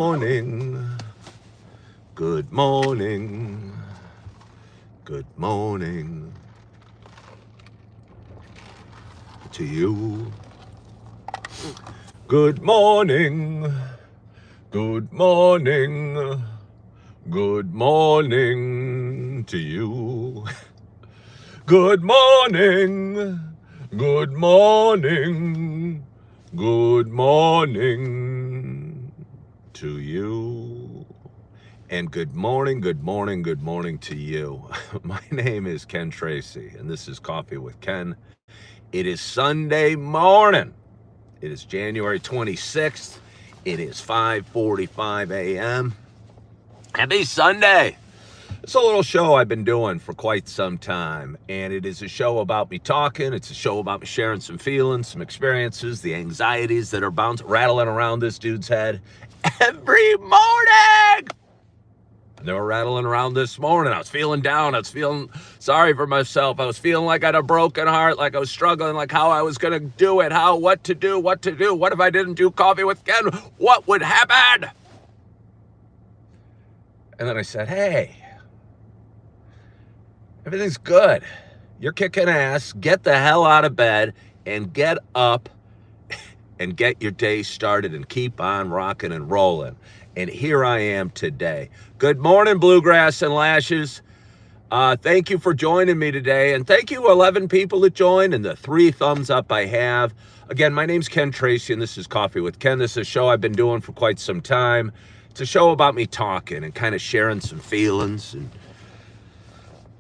Morning, good morning, good morning to you. Good morning, good morning, good morning to you. Good morning, good morning, good morning to you. And good morning to you. My name is Ken Tracy, and this is Coffee with Ken. It is Sunday morning. It is January 26th. It is 5:45 a.m. Happy Sunday. It's a little show I've been doing for quite some time, and it is a show about me talking. It's a show about me sharing some feelings, some experiences, the anxieties that are rattling around this dude's head every morning. They were rattling around this morning. I was feeling down. I was feeling sorry for myself. I was feeling like I had a broken heart, like I was struggling, like how I was going to do it, what to do. What if I didn't do Coffee with Ken? What would happen? And then I said, hey, everything's good. You're kicking ass. Get the hell out of bed and get up and get your day started and keep on rocking and rolling. And here I am today. Good morning, Bluegrass and Lashes. Thank you for joining me today. And thank you, 11 people that joined and the 3 thumbs up I have. Again, my name's Ken Tracy, and this is Coffee with Ken. This is a show I've been doing for quite some time. It's a show about me talking and kind of sharing some feelings and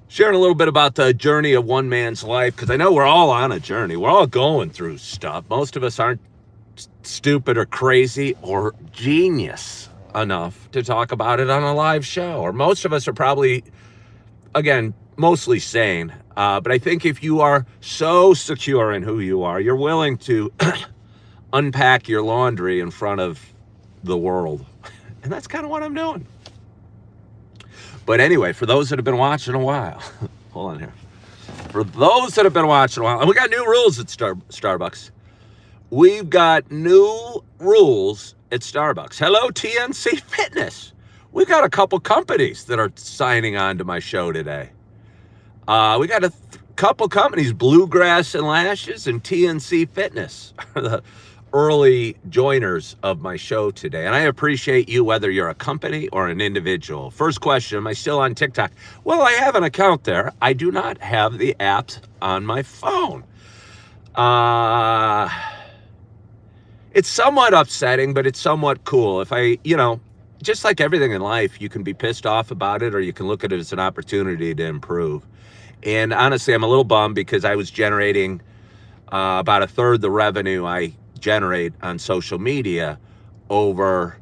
sharing a little bit about the journey of one man's life, because I know we're all on a journey. We're all going through stuff. Most of us aren't stupid or crazy or genius enough to talk about it on a live show. Or most of us are probably, again, mostly sane. But I think if you are so secure in who you are, you're willing to unpack your laundry in front of the world. And that's kind of what I'm doing. But anyway, for those that have been watching a while, hold on here. For those that have been watching a while, and we got new rules at Starbucks. We've got new rules at Starbucks. Hello, TNC Fitness. We've got a couple companies that are signing on to my show today. We got a couple companies, Bluegrass and Lashes and TNC Fitness, are the early joiners of my show today. And I appreciate you, whether you're a company or an individual. First question, am I still on TikTok? Well, I have an account there. I do not have the apps on my phone. It's somewhat upsetting, but it's somewhat cool. If I, just like everything in life, you can be pissed off about it or you can look at it as an opportunity to improve. And honestly, I'm a little bummed because I was generating about a third the revenue I generate on social media over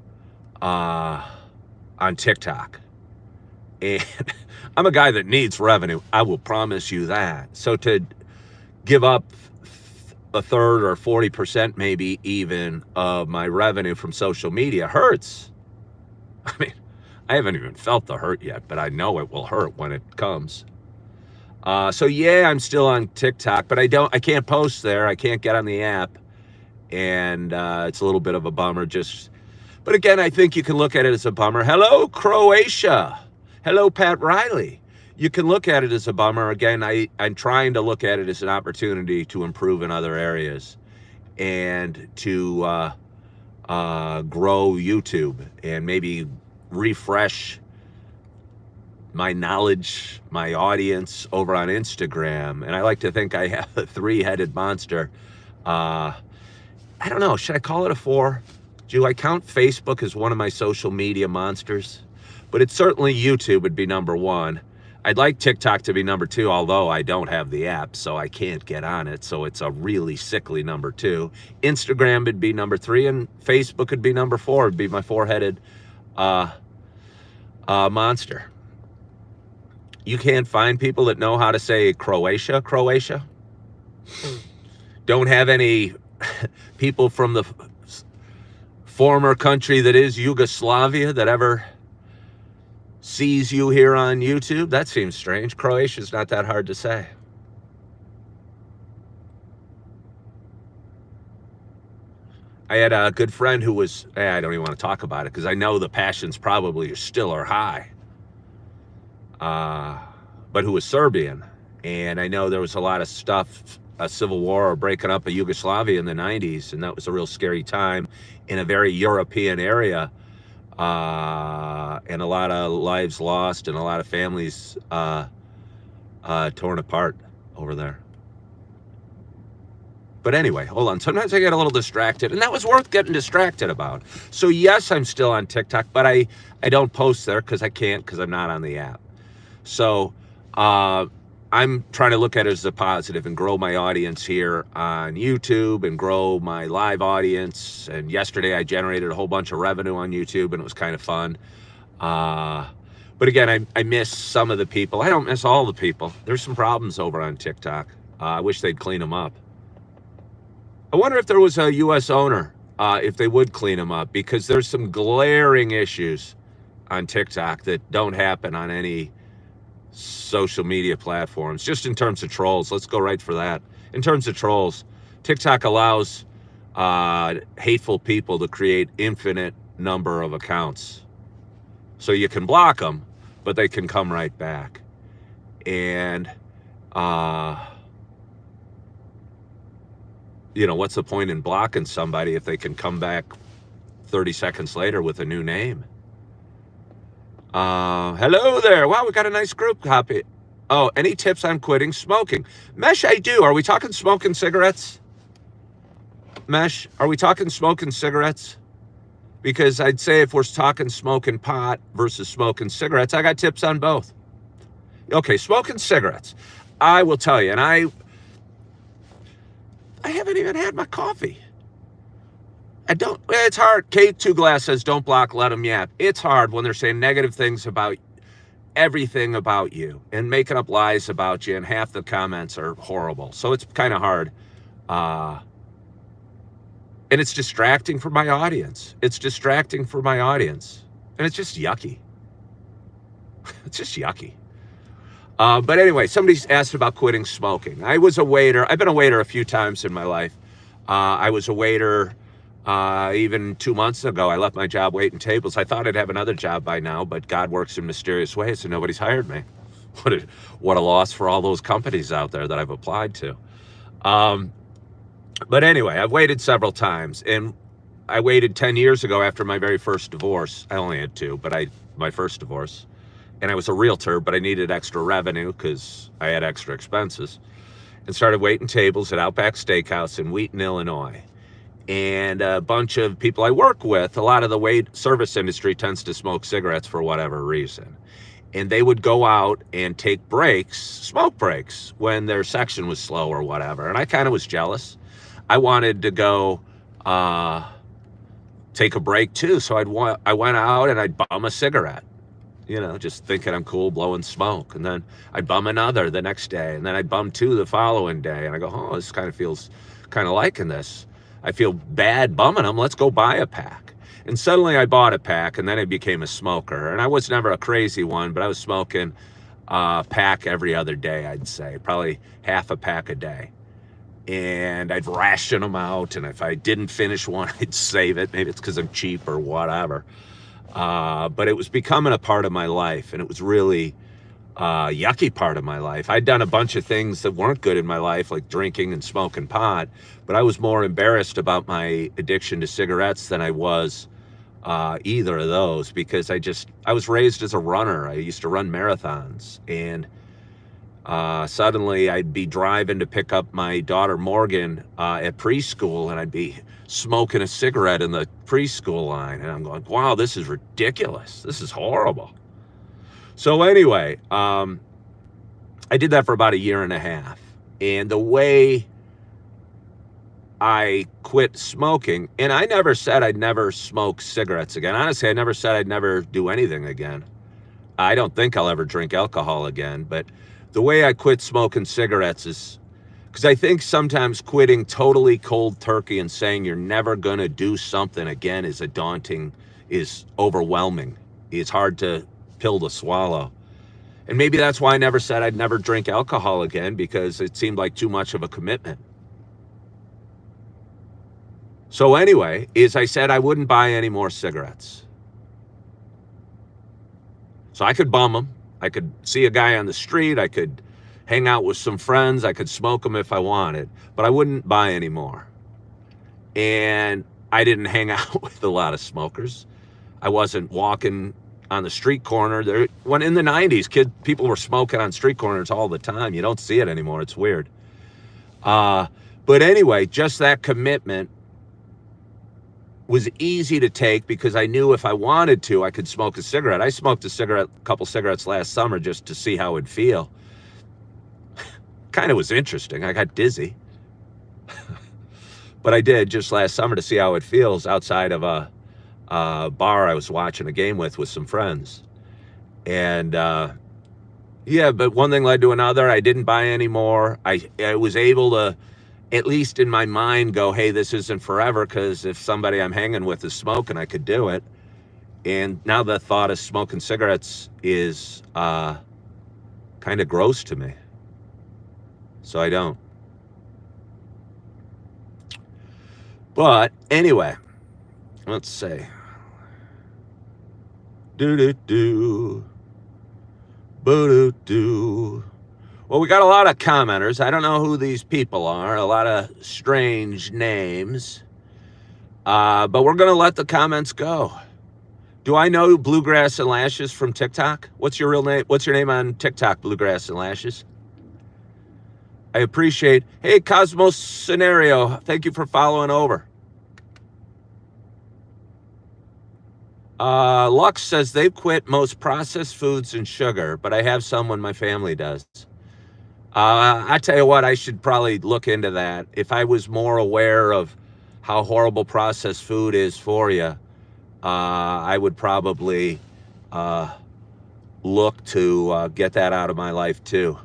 on TikTok. And I'm a guy that needs revenue. I will promise you that. So to give up a third or 40% maybe even of my revenue from social media hurts. I mean, I haven't even felt the hurt yet, but I know it will hurt when it comes. So yeah, I'm still on TikTok, but I can't post there. I can't get on the app. And it's a little bit of a bummer but again, I think you can look at it as a bummer. Hello, Croatia. Hello, Pat Riley. You can look at it as a bummer. Again, I'm trying to look at it as an opportunity to improve in other areas and to grow YouTube and maybe refresh my knowledge, my audience over on Instagram. And I like to think I have a 3-headed monster. I don't know. Should I call it a 4? Do I count Facebook as one of my social media monsters? But it's certainly YouTube would be number 1. I'd like TikTok to be number 2, although I don't have the app, so I can't get on it. So it's a really sickly number 2. Instagram would be number 3, and Facebook would be number 4. It'd be my 4-headed monster. You can't find people that know how to say Croatia? Don't have any people from the former country that is Yugoslavia that ever sees you here on YouTube? That seems strange. Croatia's not that hard to say. I had a good friend who was, I don't even want to talk about it because I know the passions probably still are high, but who was Serbian. And I know there was a lot of stuff, a civil war or breaking up of Yugoslavia in the 90s, and that was a real scary time in a very European area, and a lot of lives lost and a lot of families torn apart over there. But anyway, hold on. Sometimes I get a little distracted, and that was worth getting distracted about. So yes, I'm still on TikTok, but I don't post there because I can't, because I'm not on the app. So I'm trying to look at it as a positive and grow my audience here on YouTube and grow my live audience. And yesterday I generated a whole bunch of revenue on YouTube, and it was kind of fun. But again, I miss some of the people. I don't miss all the people. There's some problems over on TikTok. I wish they'd clean them up. I wonder if there was a U.S. owner, if they would clean them up, because there's some glaring issues on TikTok that don't happen on any social media platforms. Just in terms of trolls, let's go right for that. In terms of trolls, TikTok allows hateful people to create infinite number of accounts. So you can block them, but they can come right back. And what's the point in blocking somebody if they can come back 30 seconds later with a new name? Hello there. Wow, we got a nice group copy. Oh, any tips on quitting smoking? Mesh, I do. Are we talking smoking cigarettes? Mesh, are we talking smoking cigarettes? Because I'd say if we're talking smoking pot versus smoking cigarettes, I got tips on both. Okay, smoking cigarettes. I will tell you, and I haven't even had my coffee. It's hard. K2 Glass says, don't block, let them yap. It's hard when they're saying negative things about everything about you and making up lies about you, and half the comments are horrible. So it's kind of hard. And it's distracting for my audience. And it's just yucky. It's just yucky. But anyway, somebody's asked about quitting smoking. I was a waiter. I've been a waiter a few times in my life. I was a waiter even 2 months ago. I left my job waiting tables. I thought I'd have another job by now, but God works in mysterious ways, so nobody's hired me. What a loss for all those companies out there that I've applied to. But anyway, I've waited several times, and I waited 10 years ago after my very first divorce. I only had two, but my first divorce. And I was a realtor, but I needed extra revenue because I had extra expenses, and started waiting tables at Outback Steakhouse in Wheaton, Illinois. And a bunch of people I work with, a lot of the service industry tends to smoke cigarettes for whatever reason. And they would go out and take breaks, smoke breaks, when their section was slow or whatever. And I kind of was jealous. I wanted to go take a break too. So I went out and I'd bum a cigarette, just thinking I'm cool blowing smoke. And then I'd bum another the next day. And then I'd bum two the following day. And I go, oh, this kind of feels kind of liking this. I feel bad bumming them. Let's go buy a pack. And suddenly I bought a pack, and then I became a smoker. And I was never a crazy one, but I was smoking a pack every other day, I'd say, probably half a pack a day. And I'd ration them out, and if I didn't finish one, I'd save it. Maybe it's because I'm cheap or whatever. But it was becoming a part of my life, and it was really a yucky part of my life. I'd done a bunch of things that weren't good in my life, like drinking and smoking pot, but I was more embarrassed about my addiction to cigarettes than I was either of those, because I was raised as a runner. I used to run marathons, and suddenly I'd be driving to pick up my daughter Morgan at preschool, and I'd be smoking a cigarette in the preschool line, and I'm going, wow, this is ridiculous. This is horrible. So anyway, I did that for about a year and a half, and the way I quit smoking, and I never said I'd never smoke cigarettes again. Honestly, I never said I'd never do anything again. I don't think I'll ever drink alcohol again, but the way I quit smoking cigarettes is because I think sometimes quitting totally cold turkey and saying you're never going to do something again is overwhelming. It's hard to pill to swallow. And maybe that's why I never said I'd never drink alcohol again, because it seemed like too much of a commitment. So anyway, is I said I wouldn't buy any more cigarettes. So I could bum them. I could see a guy on the street. I could hang out with some friends. I could smoke them if I wanted, but I wouldn't buy any more. And I didn't hang out with a lot of smokers. I wasn't walking on the street corner. When in the 90s, people were smoking on street corners all the time. You don't see it anymore. It's weird. But anyway, just that commitment was easy to take because I knew if I wanted to, I could smoke a cigarette. I smoked a couple cigarettes last summer just to see how it'd feel. Kind of was interesting. I got dizzy. But I did just last summer to see how it feels outside of a bar I was watching a game with some friends. And yeah, but one thing led to another. I didn't buy any more. I was able to, at least in my mind, go, hey, this isn't forever, because if somebody I'm hanging with is smoking, I could do it. And now the thought of smoking cigarettes is kind of gross to me. So I don't. But anyway, let's see. Do-do-do. Boo-doo-doo. Well, we got a lot of commenters. I don't know who these people are. A lot of strange names. But we're going to let the comments go. Do I know Bluegrass and Lashes from TikTok? What's your real name? What's your name on TikTok, Bluegrass and Lashes? I appreciate. Hey, Cosmos Scenario. Thank you for following over. Lux says they've quit most processed foods and sugar, but I have some when my family does. I tell you what, I should probably look into that. If I was more aware of how horrible processed food is for you, I would probably look to get that out of my life too.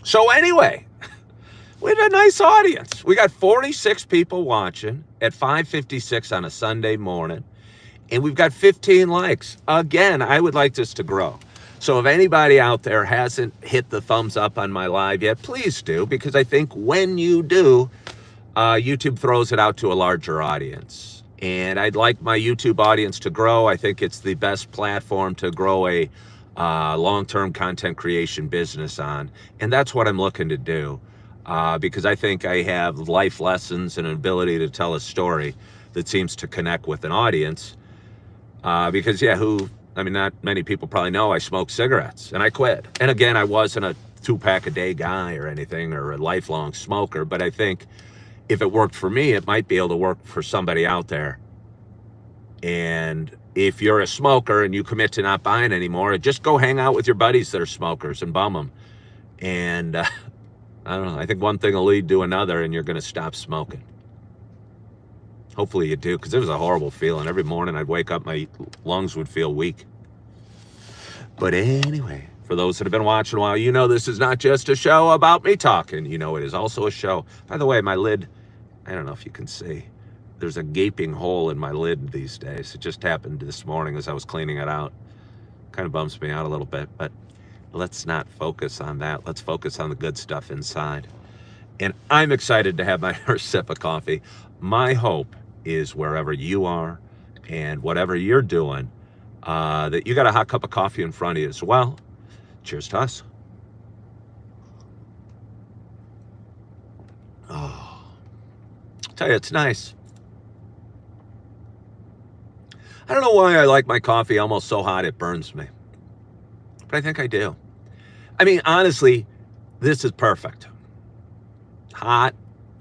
So anyway, we had a nice audience. We got 46 people watching at 5:56 on a Sunday morning, and we've got 15 likes. Again, I would like this to grow. So if anybody out there hasn't hit the thumbs up on my live yet, please do, because I think when you do, YouTube throws it out to a larger audience. And I'd like my YouTube audience to grow. I think it's the best platform to grow a long-term content creation business on. And that's what I'm looking to do. Because I think I have life lessons and an ability to tell a story that seems to connect with an audience. Because, yeah, not many people probably know I smoke cigarettes, and I quit. And again, I wasn't a 2-pack a day guy or anything, or a lifelong smoker, but I think if it worked for me, it might be able to work for somebody out there. And if you're a smoker and you commit to not buying anymore, just go hang out with your buddies that are smokers and bum them. And I don't know, I think one thing will lead to another, and you're going to stop smoking. Hopefully you do, because it was a horrible feeling. Every morning I'd wake up, my lungs would feel weak. But anyway, for those that have been watching a while, you know this is not just a show about me talking. You know it is also a show. By the way, my lid, I don't know if you can see, there's a gaping hole in my lid these days. It just happened this morning as I was cleaning it out. Kind of bums me out a little bit, but let's not focus on that. Let's focus on the good stuff inside. And I'm excited to have my first sip of coffee. My hope is wherever you are and whatever you're doing, that you got a hot cup of coffee in front of you as well. Cheers to us. Oh, I'll tell you, it's nice. I don't know why I like my coffee almost so hot it burns me, but I think I do. I mean, honestly, this is perfect. Hot,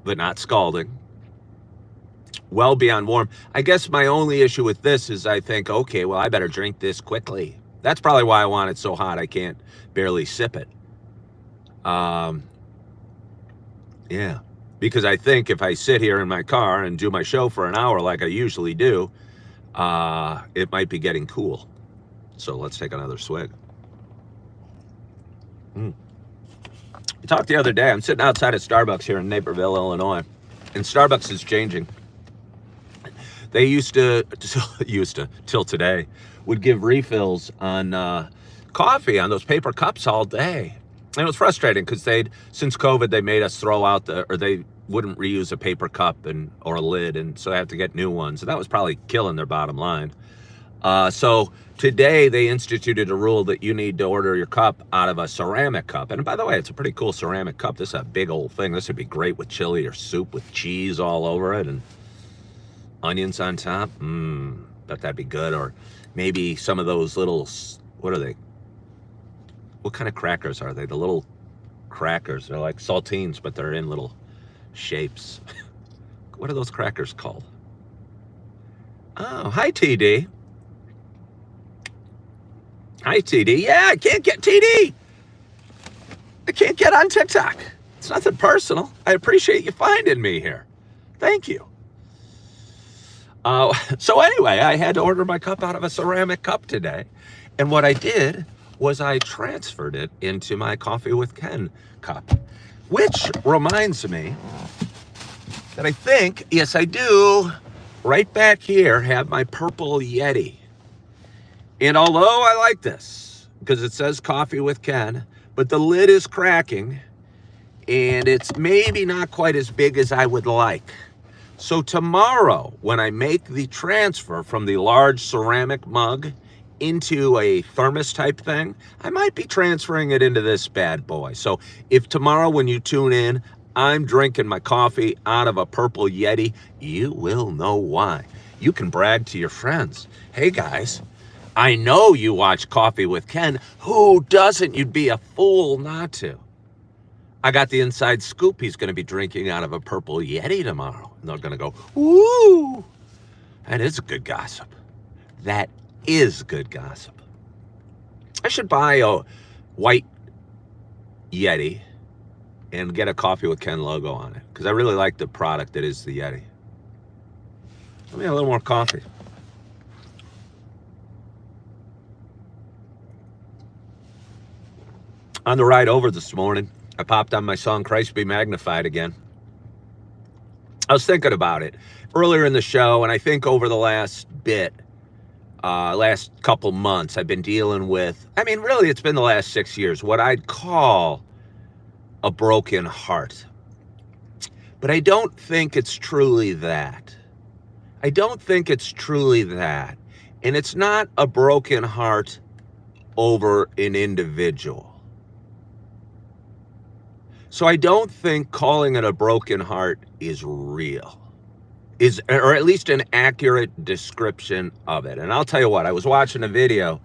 but not scalding. Well beyond warm. I guess my only issue with this is I think, okay, well, I better drink this quickly. That's probably why I want it so hot I can't barely sip it. Yeah, because I think if I sit here in my car and do my show for an hour like I usually do, it might be getting cool. So let's take another swig. We talked the other day. I'm sitting outside of Starbucks here in Naperville, Illinois, and Starbucks is changing. They used to till today, would give refills on coffee on those paper cups all day. And it was frustrating because since COVID, they made us throw out they wouldn't reuse a paper cup or a lid, and so they have to get new ones. And that was probably killing their bottom line. So today they instituted a rule that you need to order your cup out of a ceramic cup. And by the way, it's a pretty cool ceramic cup. This is a big old thing. This would be great with chili or soup with cheese all over it and onions on top. Bet that'd be good. Or maybe some of those little, what are they? What kind of crackers are they? The little crackers. They're like saltines, but they're in little shapes. What are those crackers called? Oh, hi, TD. Hi, TD. Yeah, I can't get TD. I can't get on TikTok. It's nothing personal. I appreciate you finding me here. Thank you. So anyway, I had to order my cup out of a ceramic cup today. And what I did was I transferred it into my Coffee with Ken cup, which reminds me that I think, yes, I do, right back here have my purple Yeti. And although I like this, because it says Coffee with Ken, but the lid is cracking, and it's maybe not quite as big as I would like. So tomorrow, when I make the transfer from the large ceramic mug into a thermos type thing, I might be transferring it into this bad boy. So if tomorrow when you tune in, I'm drinking my coffee out of a purple Yeti, you will know why. You can brag to your friends. Hey guys, I know you watch Coffee with Ken. Who doesn't? You'd be a fool not to. I got the inside scoop. He's going to be drinking out of a purple Yeti tomorrow. And they're going to go, ooh, that is good gossip. That is good gossip. I should buy a white Yeti and get a Coffee with Ken logo on it, because I really like the product that is the Yeti. Let me have a little more coffee. On the ride over this morning, I popped on my song, Christ Be Magnified again. I was thinking about it earlier in the show, and I think over the last couple months, I've been dealing with, really it's been the last 6 years, what I'd call a broken heart. But I don't think it's truly that. I don't think it's truly that. And it's not a broken heart over an individual. So I don't think calling it a broken heart is real, or at least an accurate description of it. And I'll tell you what, I was watching a video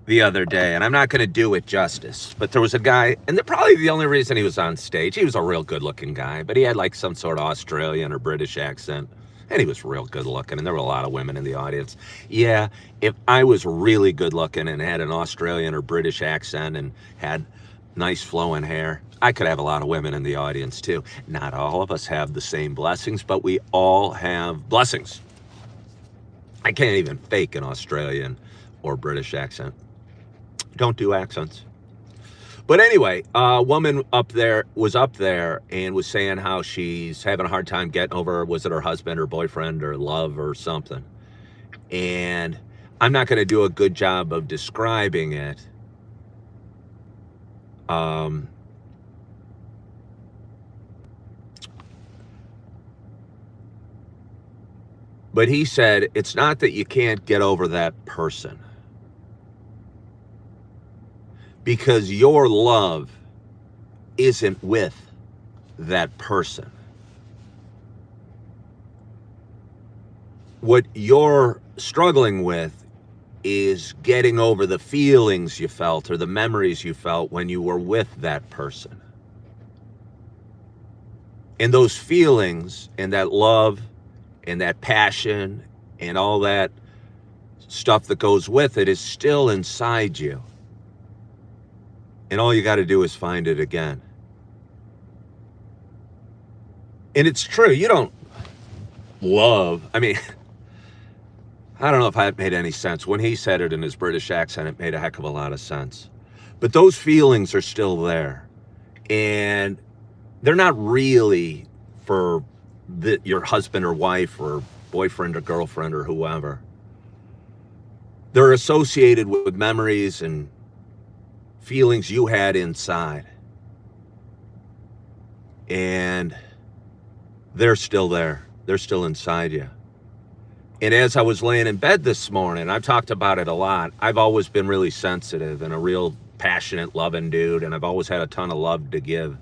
the other day, and I'm not going to do it justice, but there was a guy, and they're probably the only reason he was on stage. He was a real good looking guy, but he had like some sort of Australian or British accent, and he was real good looking, and there were a lot of women in the audience. Yeah, if I was really good looking and had an Australian or British accent and had nice flowing hair, I could have a lot of women in the audience too. Not all of us have the same blessings, but we all have blessings. I can't even fake an Australian or British accent. Don't do accents. But anyway, a woman was up there and was saying how she's having a hard time getting over, was it her husband or boyfriend or love or something? And I'm not going to do a good job of describing it. But he said, it's not that you can't get over that person, because your love isn't with that person. What you're struggling with is getting over the feelings you felt or the memories you felt when you were with that person. And those feelings and that love and that passion and all that stuff that goes with it is still inside you. And all you got to do is find it again. And it's true, you don't love, I don't know if that made any sense. When he said it in his British accent, it made a heck of a lot of sense. But those feelings are still there. And they're not really for your husband or wife or boyfriend or girlfriend or whoever. They're associated with memories and feelings you had inside. And they're still there. They're still inside you. And as I was laying in bed this morning, I've talked about it a lot. I've always been really sensitive and a real passionate, loving dude, and I've always had a ton of love to give.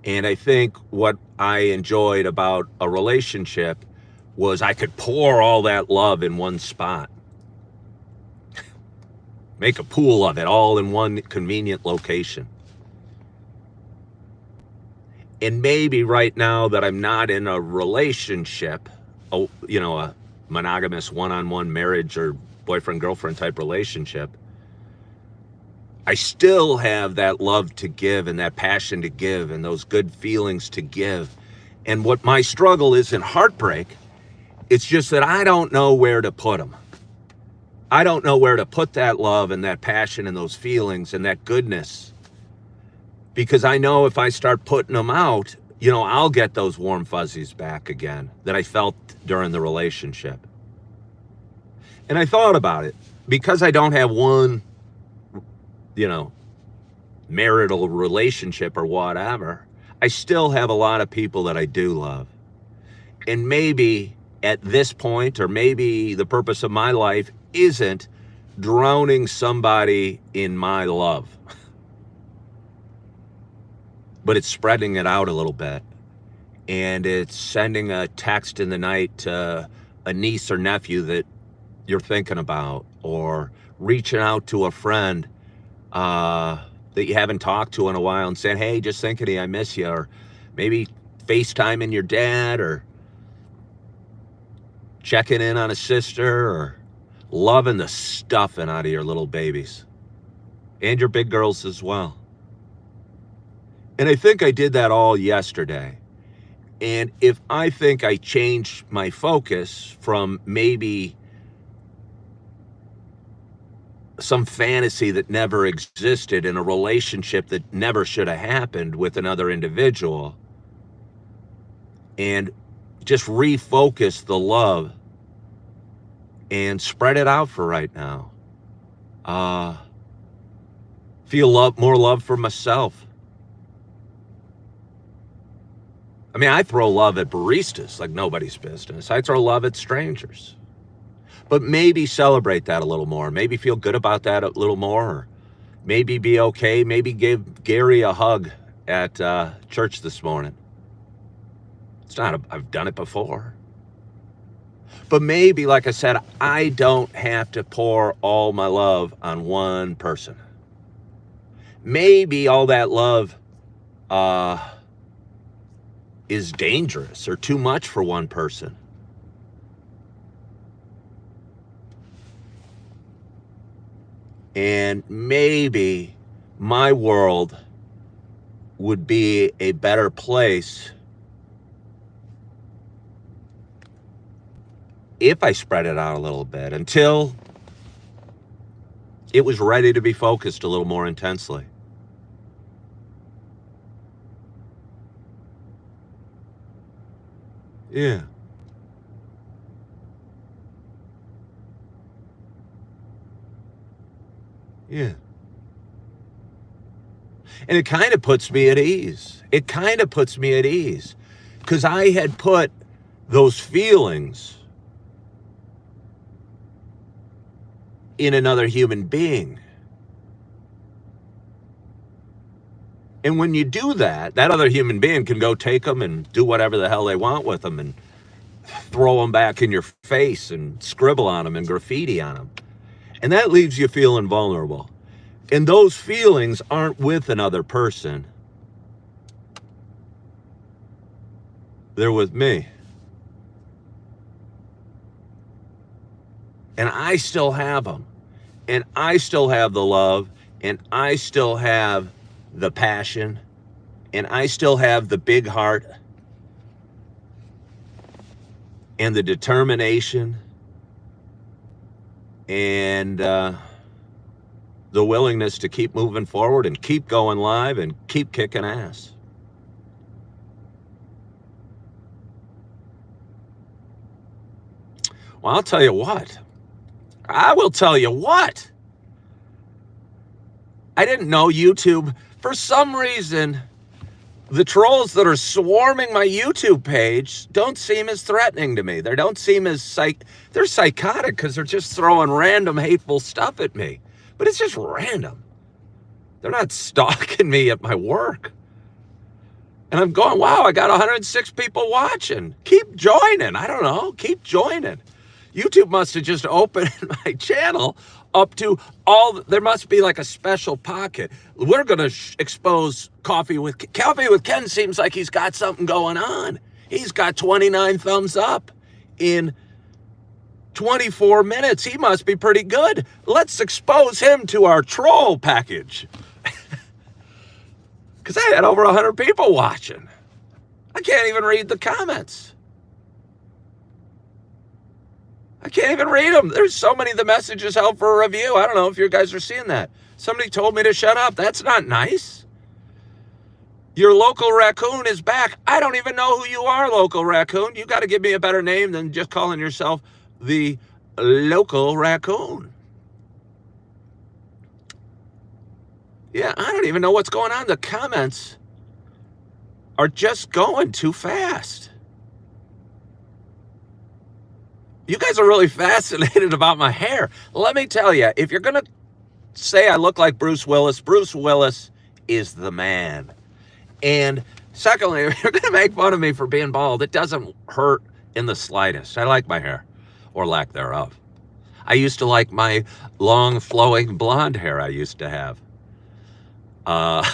And I think what I enjoyed about a relationship was I could pour all that love in one spot. Make a pool of it all in one convenient location. And maybe right now that I'm not in a relationship, a monogamous one-on-one marriage or boyfriend-girlfriend type relationship, I still have that love to give and that passion to give and those good feelings to give. And what my struggle is in heartbreak, it's just that I don't know where to put them. I don't know where to put that love and that passion and those feelings and that goodness. Because I know if I start putting them out, I'll get those warm fuzzies back again that I felt during the relationship. And I thought about it. Because I don't have one, marital relationship or whatever, I still have a lot of people that I do love. And maybe at this point, or maybe the purpose of my life isn't drowning somebody in my love, but it's spreading it out a little bit. And it's sending a text in the night to a niece or nephew that you're thinking about, or reaching out to a friend that you haven't talked to in a while and saying, hey, just thinking of you, I miss you. Or maybe FaceTiming your dad, or checking in on a sister, or loving the stuffing out of your little babies and your big girls as well. And I think I did that all yesterday. And if I think I changed my focus from maybe some fantasy that never existed in a relationship that never should have happened with another individual, and just refocus the love and spread it out for right now. Feel more love for myself. I mean, I throw love at baristas like nobody's business. I throw love at strangers. But maybe celebrate that a little more. Maybe feel good about that a little more. Or maybe be okay. Maybe give Gary a hug at church this morning. I've done it before. But maybe, like I said, I don't have to pour all my love on one person. Maybe all that love is dangerous or too much for one person. And maybe my world would be a better place if I spread it out a little bit until it was ready to be focused a little more intensely. Yeah. Yeah. And it kind of puts me at ease. Because I had put those feelings in another human being. And when you do that, that other human being can go take them and do whatever the hell they want with them and throw them back in your face and scribble on them and graffiti on them. And that leaves you feeling vulnerable. And those feelings aren't with another person. They're with me. And I still have them. And I still have the love. And I still have the passion. And I still have the big heart. And the determination. And the willingness to keep moving forward and keep going live and keep kicking ass. Well, I'll tell you what. I will tell you what. I didn't know YouTube, for some reason, the trolls that are swarming my YouTube page don't seem as threatening to me. They don't seem as they're psychotic because they're just throwing random hateful stuff at me. But it's just random. They're not stalking me at my work. And I'm going, wow, I got 106 people watching. Keep joining. I don't know. Keep joining. YouTube must have just opened my channel up to there must be like a special pocket. We're going to expose Coffee with Ken. Seems like he's got something going on. He's got 29 thumbs up in 24 minutes. He must be pretty good. Let's expose him to our troll package. Because I had over 100 people watching. I can't even read the comments. I can't even read them. There's so many of the messages held for a review. I don't know if you guys are seeing that. Somebody told me to shut up. That's not nice. Your local raccoon is back. I don't even know who you are, local raccoon. You got to give me a better name than just calling yourself the local raccoon. Yeah, I don't even know what's going on. The comments are just going too fast. You guys are really fascinated about my hair. Let me tell you, if you're going to say I look like Bruce Willis is the man. And secondly, if you're going to make fun of me for being bald, it doesn't hurt in the slightest. I like my hair, or lack thereof. I used to like my long, flowing blonde hair I used to have. But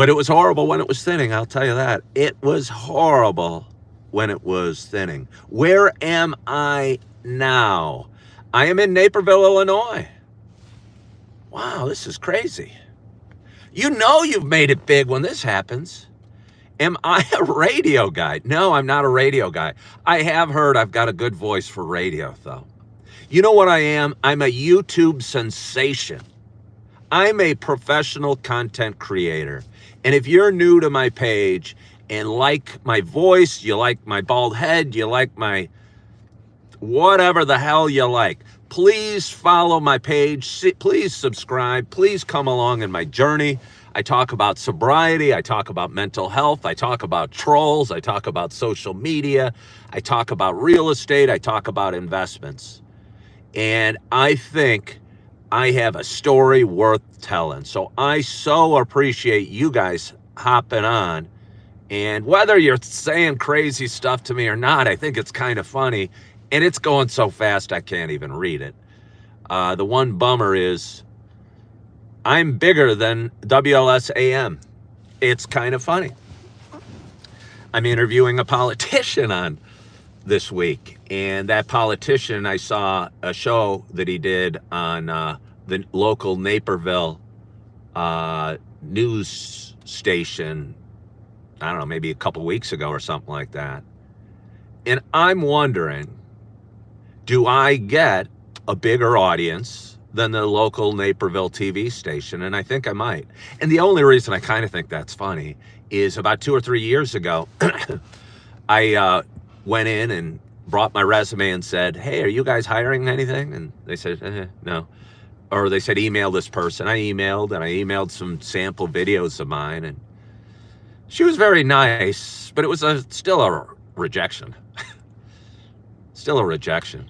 it was horrible when it was thinning, I'll tell you that. It was horrible when it was thinning. Where am I now? I am in Naperville, Illinois. Wow, this is crazy. You know you've made it big when this happens. Am I a radio guy? No, I'm not a radio guy. I have heard I've got a good voice for radio, though. You know what I am? I'm a YouTube sensation. I'm a professional content creator. And if you're new to my page and like my voice, you like my bald head, you like my whatever the hell you like, please follow my page. Please subscribe. Please come along in my journey. I talk about sobriety. I talk about mental health. I talk about trolls. I talk about social media. I talk about real estate. I talk about investments. And I think I have a story worth telling. So I so appreciate you guys hopping on. And whether you're saying crazy stuff to me or not, I think it's kind of funny. And it's going so fast I can't even read it. The one bummer is I'm bigger than WLSAM. It's kind of funny. I'm interviewing a politician on this week. And that politician, I saw a show that he did on the local Naperville news station, I don't know, maybe a couple weeks ago or something like that. And I'm wondering, do I get a bigger audience than the local Naperville TV station? And I think I might. And the only reason I kind of think that's funny is about 2 or 3 years ago, I went in and brought my resume and said, hey, are you guys hiring anything? And they said, no. Or they said, email this person. I emailed some sample videos of mine. And she was very nice, but it was still a rejection. Still a rejection.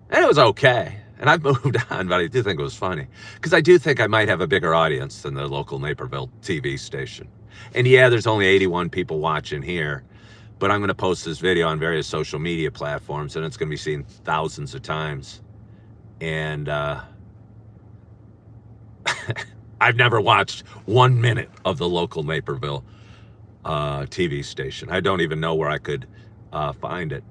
And it was okay. And I've moved on, but I do think it was funny. Because I do think I might have a bigger audience than the local Naperville TV station. And yeah, there's only 81 people watching here. But I'm going to post this video on various social media platforms, and it's going to be seen thousands of times. And I've never watched 1 minute of the local Naperville TV station. I don't even know where I could find it.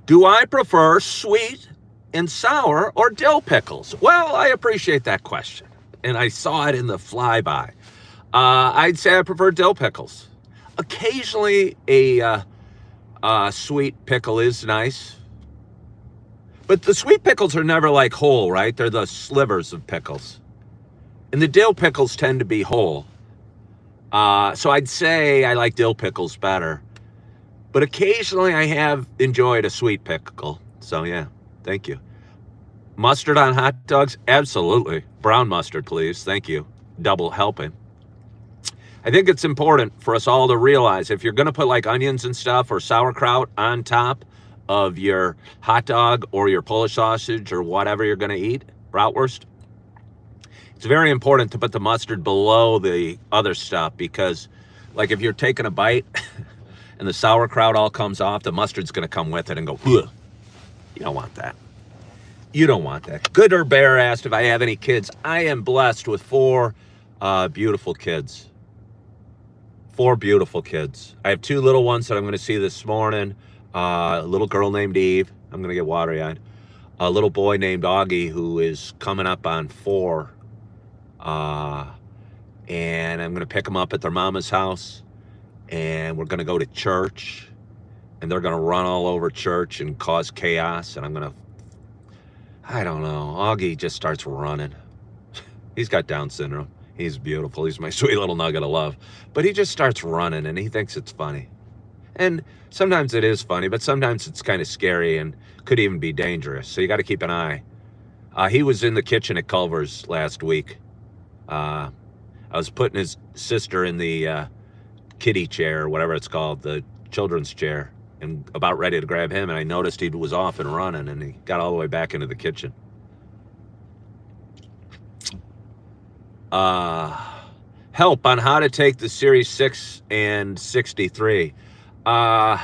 Do I prefer sweet and sour or dill pickles? Well, I appreciate that question. And I saw it in the flyby. I'd say I prefer dill pickles. Occasionally, a sweet pickle is nice. But the sweet pickles are never like whole, right? They're the slivers of pickles. And the dill pickles tend to be whole. So I'd say I like dill pickles better. But occasionally I have enjoyed a sweet pickle. So yeah. Thank you. Mustard on hot dogs? Absolutely. Brown mustard, please. Thank you. Double helping. I think it's important for us all to realize if you're going to put like onions and stuff or sauerkraut on top of your hot dog or your Polish sausage or whatever you're going to eat, bratwurst, it's very important to put the mustard below the other stuff because like if you're taking a bite and the sauerkraut all comes off, the mustard's going to come with it and go, ugh. You don't want that. You don't want that. Good or Bear asked if I have any kids. I am blessed with 4 beautiful kids. 4 beautiful kids. I have 2 little ones that I'm going to see this morning. A little girl named Eve. I'm going to get watery-eyed. A little boy named Augie who is coming up on 4. And I'm going to pick them up at their mama's house. And we're going to go to church. And they're going to run all over church and cause chaos. And I'm going to, I don't know. Augie just starts running. He's got Down syndrome. He's beautiful. He's my sweet little nugget of love. But he just starts running and he thinks it's funny. And sometimes it is funny, but sometimes it's kind of scary and could even be dangerous. So you got to keep an eye. He was in the kitchen at Culver's last week. I was putting his sister in the kiddie chair, or whatever it's called, the children's chair, and about ready to grab him. And I noticed he was off and running and he got all the way back into the kitchen. Help on how to take the Series 6 and 63.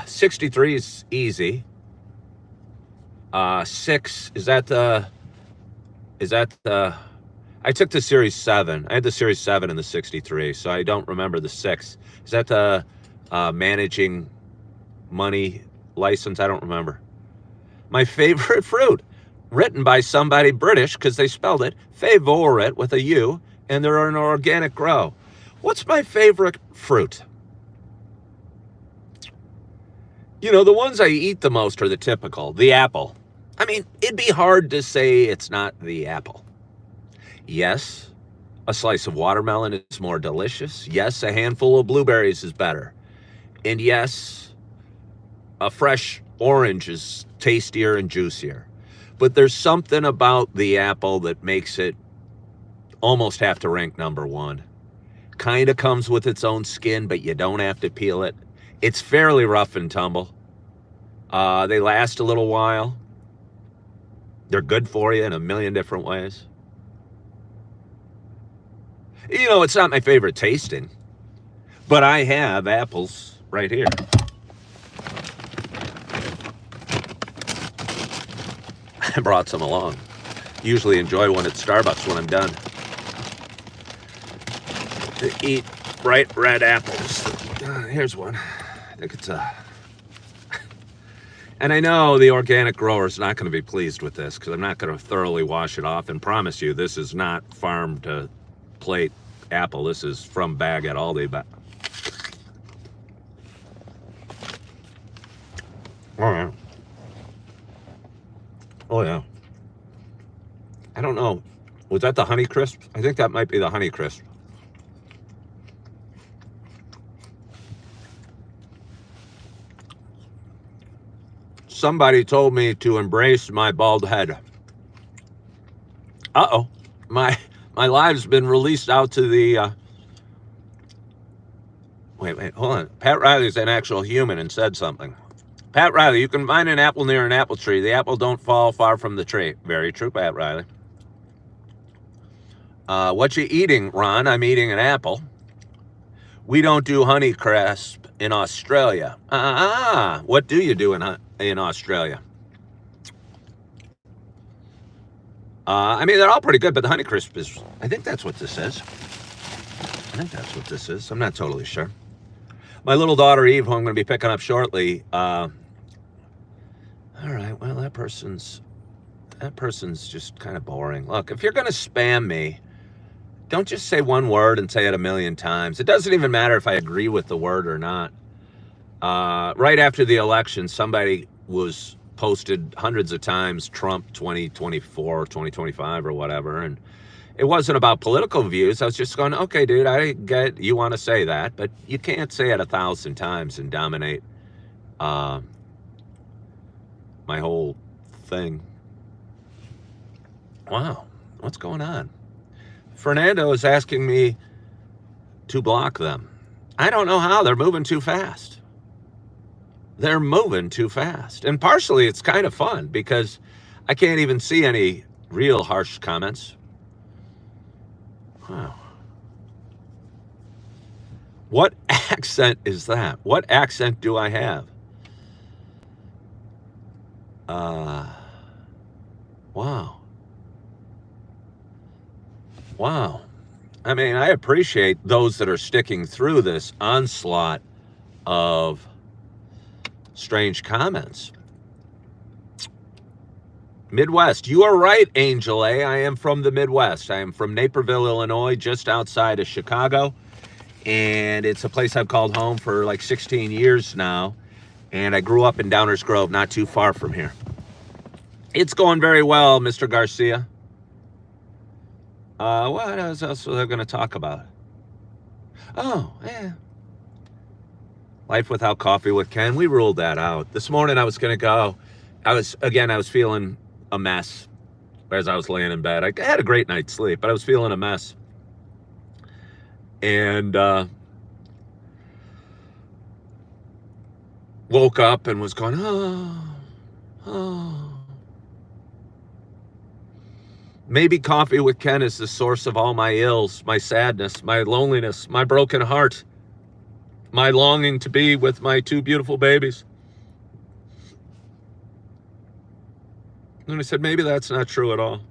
63 is easy. 6, is that the, I took the Series 7. I had the Series 7 and the 63, so I don't remember the 6. Is that the managing money license? I don't remember. My favorite fruit, written by somebody British, because they spelled it, favorite with a U, and they're an organic grow. What's my favorite fruit? You know, the ones I eat the most are the typical, the apple. I mean, it'd be hard to say it's not the apple. Yes, a slice of watermelon is more delicious. Yes, a handful of blueberries is better. And yes, a fresh orange is tastier and juicier. But there's something about the apple that makes it almost have to rank number 1. Kind of comes with its own skin, but you don't have to peel it. It's fairly rough and tumble. They last a little while. They're good for you in a million different ways. You know, it's not my favorite tasting, but I have apples right here. I brought some along. Usually enjoy one at Starbucks when I'm done. To eat bright red apples. Here's one. I think it's a... And I know the organic grower is not going to be pleased with this because I'm not going to thoroughly wash it off and promise you this is not farm to plate apple. This is from bag at Aldi. But oh yeah. Oh yeah. I don't know. Was that the Honey Crisp? I think that might be the Honey Crisp. Somebody told me to embrace my bald head. Uh-oh. My live's been released out to the... Wait, hold on. Pat Riley's an actual human and said something. Pat Riley, you can find an apple near an apple tree. The apple don't fall far from the tree. Very true, Pat Riley. What you eating, Ron? I'm eating an apple. We don't do Honey Crisp in Australia. What do you do in Australia? I mean, they're all pretty good, but the Honey Crisp is, I think that's what this is. I'm not totally sure. My little daughter, Eve, who I'm going to be picking up shortly. All right, well, that person's just kind of boring. Look, if you're going to spam me, don't just say one word and say it a million times. It doesn't even matter if I agree with the word or not. Right after the election, somebody was posted hundreds of times Trump 2024, 2025 or whatever. And it wasn't about political views. I was just going, okay, dude, I get you want to say that, but you can't say it 1,000 times and dominate my whole thing. Wow, what's going on? Fernando is asking me to block them. I don't know how. They're moving too fast. They're moving too fast. And partially it's kind of fun because I can't even see any real harsh comments. Wow. What accent is that? What accent do I have? Wow. Wow. I mean, I appreciate those that are sticking through this onslaught of strange comments. Midwest. You are right, Angel A. I am from the Midwest. I am from Naperville, Illinois, just outside of Chicago. And it's a place I've called home for like 16 years now. And I grew up in Downers Grove, not too far from here. It's going very well, Mr. Garcia. What else are they going to talk about? Oh, yeah. Life Without Coffee with Ken. We ruled that out. This morning I was going to go. I was feeling a mess as I was laying in bed. I had a great night's sleep, but I was feeling a mess. And woke up and was going, oh. Maybe Coffee with Ken is the source of all my ills, my sadness, my loneliness, my broken heart, my longing to be with my two beautiful babies. And I said, maybe that's not true at all.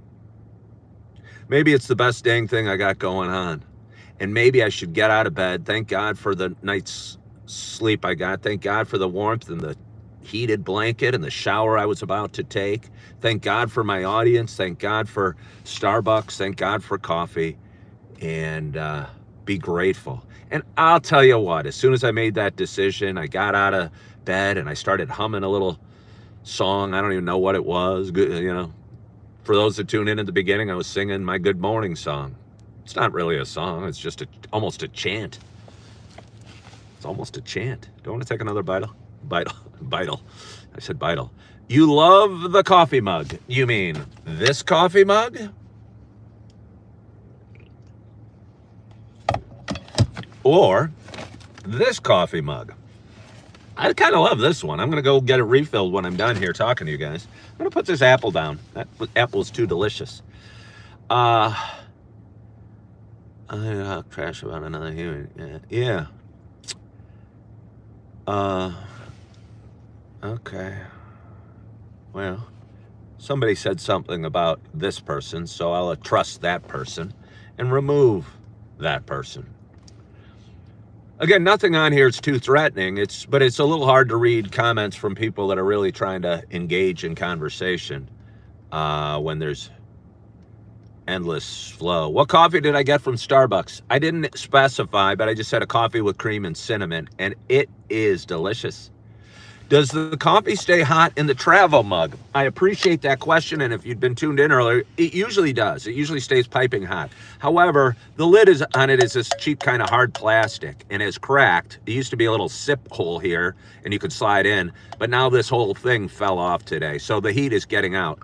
Maybe it's the best dang thing I got going on. And maybe I should get out of bed. Thank God for the night's sleep I got. Thank God for the warmth and the heated blanket and the shower I was about to take. Thank God for my audience. Thank God for Starbucks. Thank God for coffee. And be grateful. And I'll tell you what, as soon as I made that decision, I got out of bed and I started humming a little song. I don't even know what it was. Good, you know, for those that tune in at the beginning, I was singing my good morning song. It's not really a song. It's just almost a chant. It's almost a chant. Do you want to take another bite? Vital. I said vital. You love the coffee mug. You mean this coffee mug? Or this coffee mug? I kind of love this one. I'm going to go get it refilled when I'm done here talking to you guys. I'm going to put this apple down. That apple is too delicious. I talk trash about another human. Yeah. Okay. Well, somebody said something about this person, so I'll trust that person and remove that person. Again, nothing on here is too threatening. But it's a little hard to read comments from people that are really trying to engage in conversation when there's endless flow. What coffee did I get from Starbucks? I didn't specify, but I just said a coffee with cream and cinnamon, and it is delicious. Does the coffee stay hot in the travel mug? I appreciate that question, and if you'd been tuned in earlier, it usually does. It usually stays piping hot. However, the lid on it is this cheap kind of hard plastic, and it's cracked. There used to be a little sip hole here, and you could slide in, but now this whole thing fell off today, so the heat is getting out.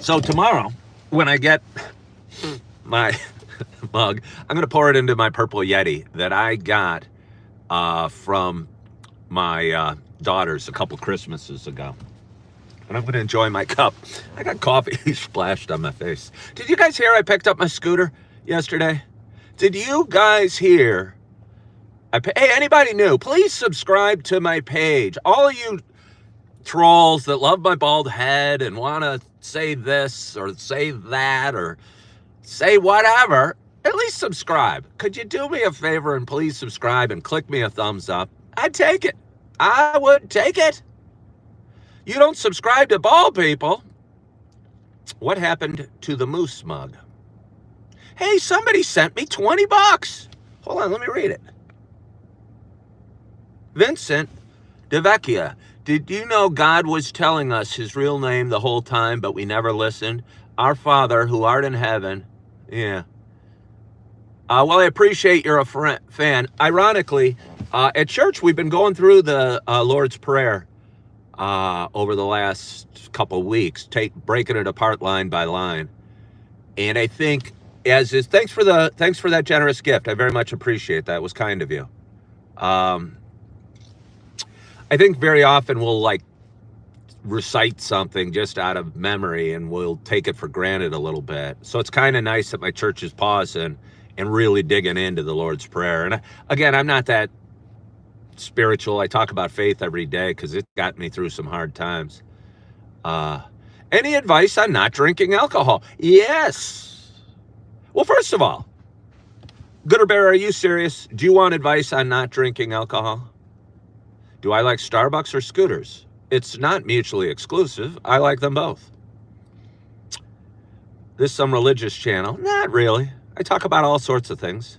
So tomorrow, when I get my mug, I'm going to pour it into my purple Yeti that I got from my daughters a couple Christmases ago. And I'm going to enjoy my cup. I got coffee splashed on my face. Did you guys hear I picked up my scooter yesterday? Did you guys hear? Hey, anybody new, please subscribe to my page. All of you trolls that love my bald head and want to say this or say that or say whatever, at least subscribe. Could you do me a favor and please subscribe and click me a thumbs up? I'd take it. I would take it. You don't subscribe to bald people. What happened to the moose mug? Hey, somebody sent me $20. Hold on, let me read it. Vincent DeVecchia. Did you know God was telling us his real name the whole time, but we never listened? Our Father, who art in heaven. Yeah. Well, I appreciate you're a fan. Ironically, at church, we've been going through the Lord's Prayer over the last couple weeks, breaking it apart line by line. And I think thanks for that generous gift. I very much appreciate that. It was kind of you. I think very often we'll like recite something just out of memory and we'll take it for granted a little bit. So it's kind of nice that my church is pausing and really digging into the Lord's Prayer. And again, I'm not that spiritual. I talk about faith every day because it got me through some hard times. Any advice on not drinking alcohol? Yes. Well, first of all, Good or Bear, are you serious? Do you want advice on not drinking alcohol? Do I like Starbucks or Scooters? It's not mutually exclusive. I like them both. This some religious channel? Not really. I talk about all sorts of things.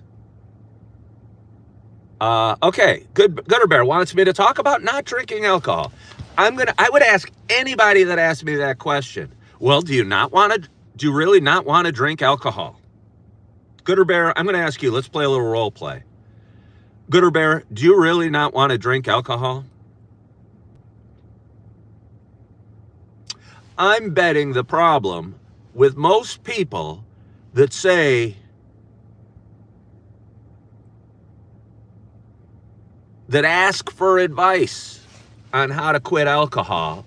Okay, Good or Bear wants me to talk about not drinking alcohol. I would ask anybody that asked me that question. Well, do you really not want to drink alcohol? Good or Bear, I'm going to ask you, let's play a little role play. Good or Bear, do you really not want to drink alcohol? I'm betting the problem with most people that say that ask for advice on how to quit alcohol.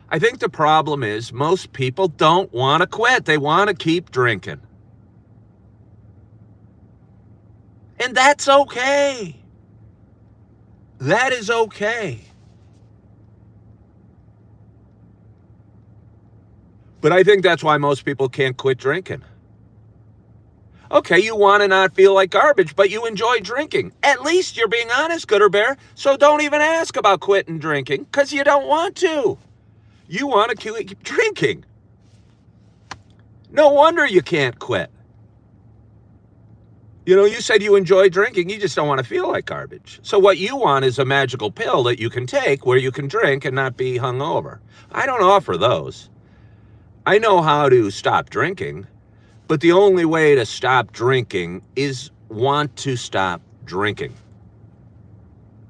I think the problem is most people don't want to quit. They want to keep drinking. And that's okay. That is okay. But I think that's why most people can't quit drinking. Okay, you want to not feel like garbage, but you enjoy drinking. At least you're being honest, Good or Bear. So don't even ask about quitting drinking because you don't want to. You want to keep drinking. No wonder you can't quit. You know, you said you enjoy drinking. You just don't want to feel like garbage. So what you want is a magical pill that you can take where you can drink and not be hungover. I don't offer those. I know how to stop drinking, but the only way to stop drinking is want to stop drinking.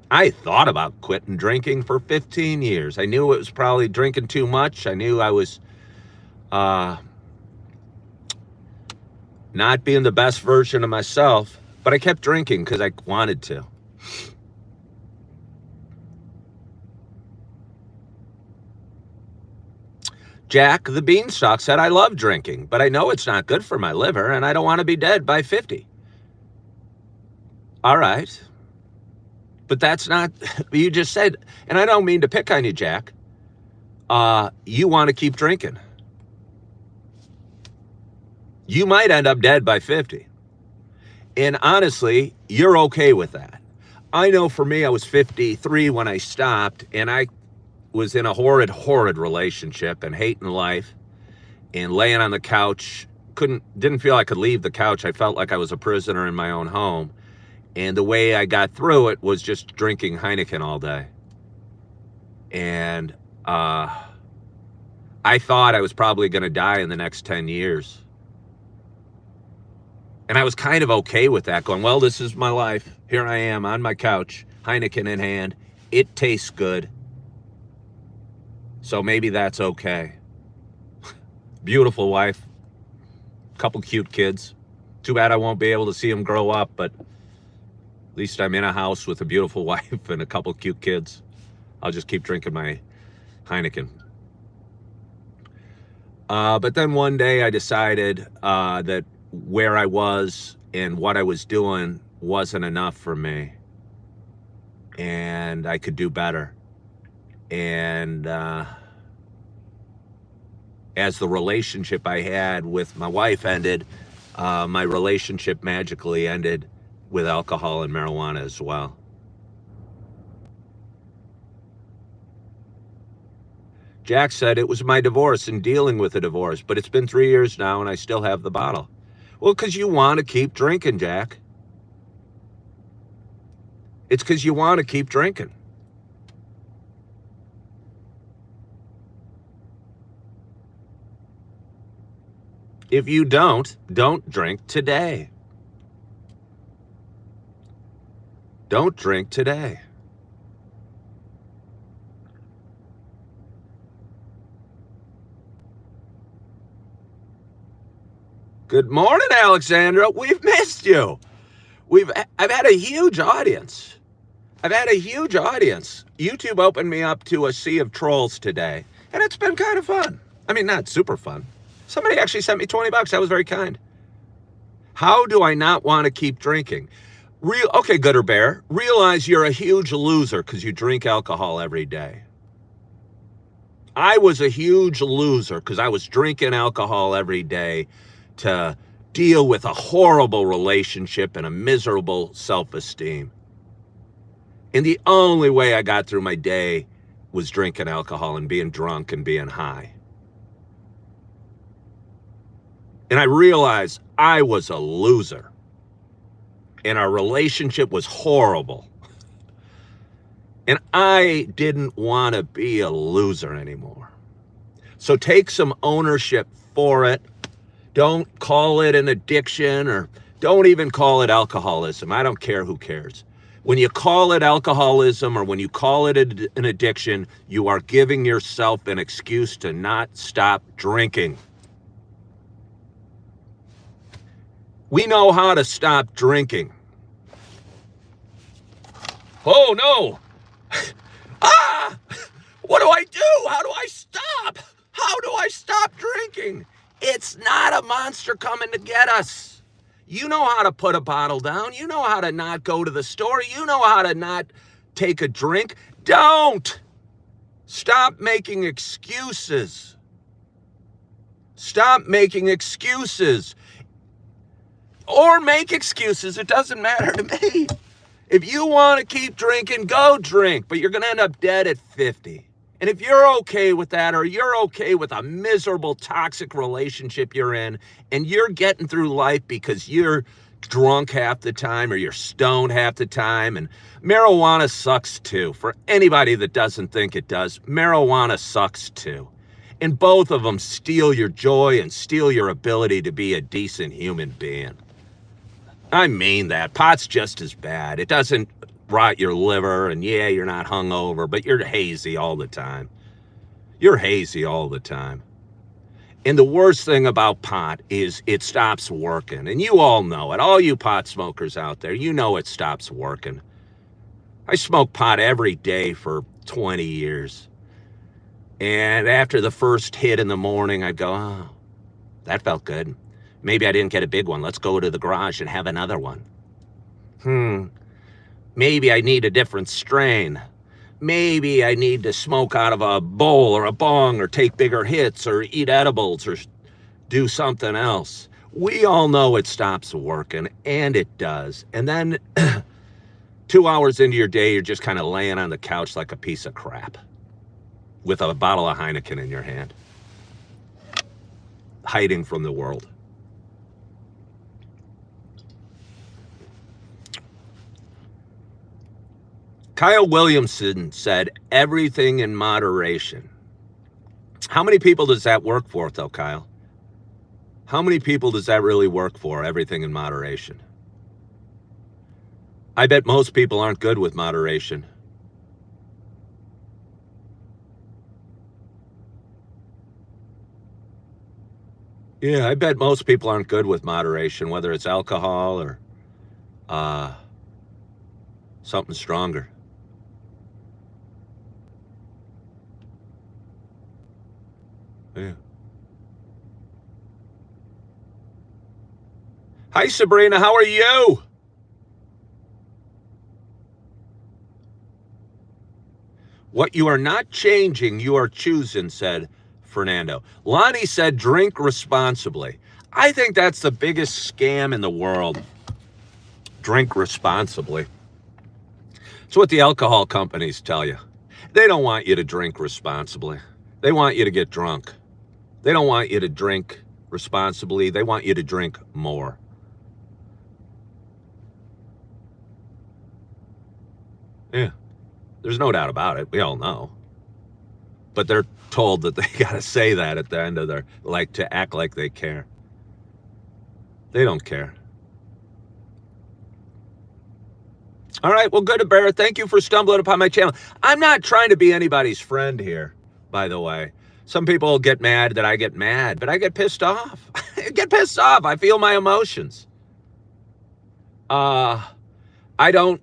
I thought about quitting drinking for 15 years. I knew it was probably drinking too much. I knew I was not being the best version of myself, but I kept drinking because I wanted to. Jack the Beanstalk said, I love drinking, but I know it's not good for my liver and I don't want to be dead by 50. All right. But that's not, you just said, and I don't mean to pick on you, Jack. You want to keep drinking. You might end up dead by 50. And honestly, you're okay with that. I know for me, I was 53 when I stopped, and I was in a horrid relationship and hating life and laying on the couch. Didn't feel I could leave the couch. I felt like I was a prisoner in my own home. And the way I got through it was just drinking Heineken all day. And I thought I was probably going to die in the next 10 years. And I was kind of okay with that, going, well, this is my life. Here I am on my couch, Heineken in hand. It tastes good. So maybe that's okay. Beautiful wife. Couple cute kids. Too bad I won't be able to see them grow up, but at least I'm in a house with a beautiful wife and a couple cute kids. I'll just keep drinking my Heineken. But then one day I decided that where I was and what I was doing wasn't enough for me. And I could do better. And as the relationship I had with my wife ended, my relationship magically ended with alcohol and marijuana as well. Jack said it was my divorce and dealing with a divorce, but it's been 3 years now and I still have the bottle. Well, because you want to keep drinking, Jack. It's because you want to keep drinking. If you don't drink today. Don't drink today. Good morning, Alexandra. We've missed you. I've had a huge audience. YouTube opened me up to a sea of trolls today, and it's been kind of fun. I mean, not super fun. Somebody actually sent me $20. That was very kind. How do I not want to keep drinking? Okay, Gooder Bear, realize you're a huge loser because you drink alcohol every day. I was a huge loser because I was drinking alcohol every day to deal with a horrible relationship and a miserable self-esteem. And the only way I got through my day was drinking alcohol and being drunk and being high. And I realized I was a loser. And our relationship was horrible. And I didn't want to be a loser anymore. So take some ownership for it. Don't call it an addiction, or don't even call it alcoholism. I don't care, who cares. When you call it alcoholism or when you call it an addiction, you are giving yourself an excuse to not stop drinking. We know how to stop drinking. Oh no! What do I do? How do I stop? How do I stop drinking? It's not a monster coming to get us. You know how to put a bottle down. You know how to not go to the store. You know how to not take a drink. Don't! Stop making excuses. Stop making excuses. Or make excuses. It doesn't matter to me. If you want to keep drinking, go drink, but you're going to end up dead at 50. And if you're okay with that, or you're okay with a miserable, toxic relationship you're in, and you're getting through life because you're drunk half the time or you're stoned half the time, and marijuana sucks too. For anybody that doesn't think it does, marijuana sucks too. And both of them steal your joy and steal your ability to be a decent human being. I mean that. Pot's just as bad. It doesn't rot your liver, and yeah, you're not hungover, but you're hazy all the time. You're hazy all the time. And the worst thing about pot is it stops working. And you all know it. All you pot smokers out there, you know it stops working. I smoke pot every day for 20 years. And after the first hit in the morning, I'd go, oh, that felt good. Maybe I didn't get a big one. Let's go to the garage and have another one. Maybe I need a different strain. Maybe I need to smoke out of a bowl or a bong or take bigger hits or eat edibles or do something else. We all know it stops working, and it does. And then 2 hours into your day, you're just kind of laying on the couch like a piece of crap with a bottle of Heineken in your hand, hiding from the world. Kyle Williamson said, everything in moderation. How many people does that work for, though, Kyle? How many people does that really work for, everything in moderation? I bet most people aren't good with moderation. Yeah, I bet most people aren't good with moderation, whether it's alcohol or something stronger. Yeah. Hi, Sabrina. How are you? What you are not changing, you are choosing, said Fernando. Lonnie said, drink responsibly. I think that's the biggest scam in the world. Drink responsibly. It's what the alcohol companies tell you. They don't want you to drink responsibly. They want you to get drunk. They don't want you to drink responsibly. They want you to drink more. Yeah, there's no doubt about it. We all know. But they're told that they got to say that at the end of their, like, to act like they care. They don't care. All right, well, good, Bear. Thank you for stumbling upon my channel. I'm not trying to be anybody's friend here, by the way. Some people get mad that I get mad, but I get pissed off. get pissed off. I feel my emotions. I don't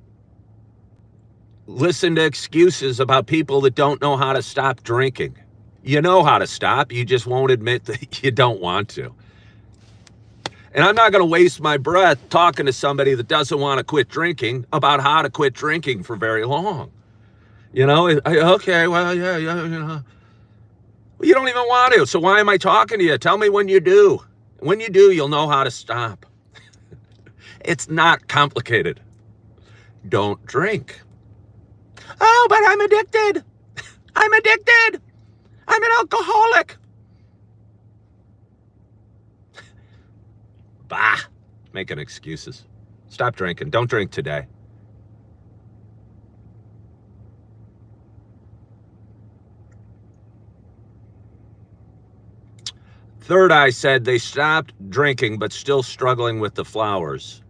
listen to excuses about people that don't know how to stop drinking. You know how to stop. You just won't admit that you don't want to. And I'm not going to waste my breath talking to somebody that doesn't want to quit drinking about how to quit drinking for very long. Okay, well, yeah, you know. Well, you don't even want to, so why am I talking to you? Tell me when you do. When you do, you'll know how to stop. It's not complicated. Don't drink. Oh, but I'm addicted. I'm addicted. I'm an alcoholic. Bah, making excuses. Stop drinking. Don't drink today. Third Eye said they stopped drinking but still struggling with the flowers.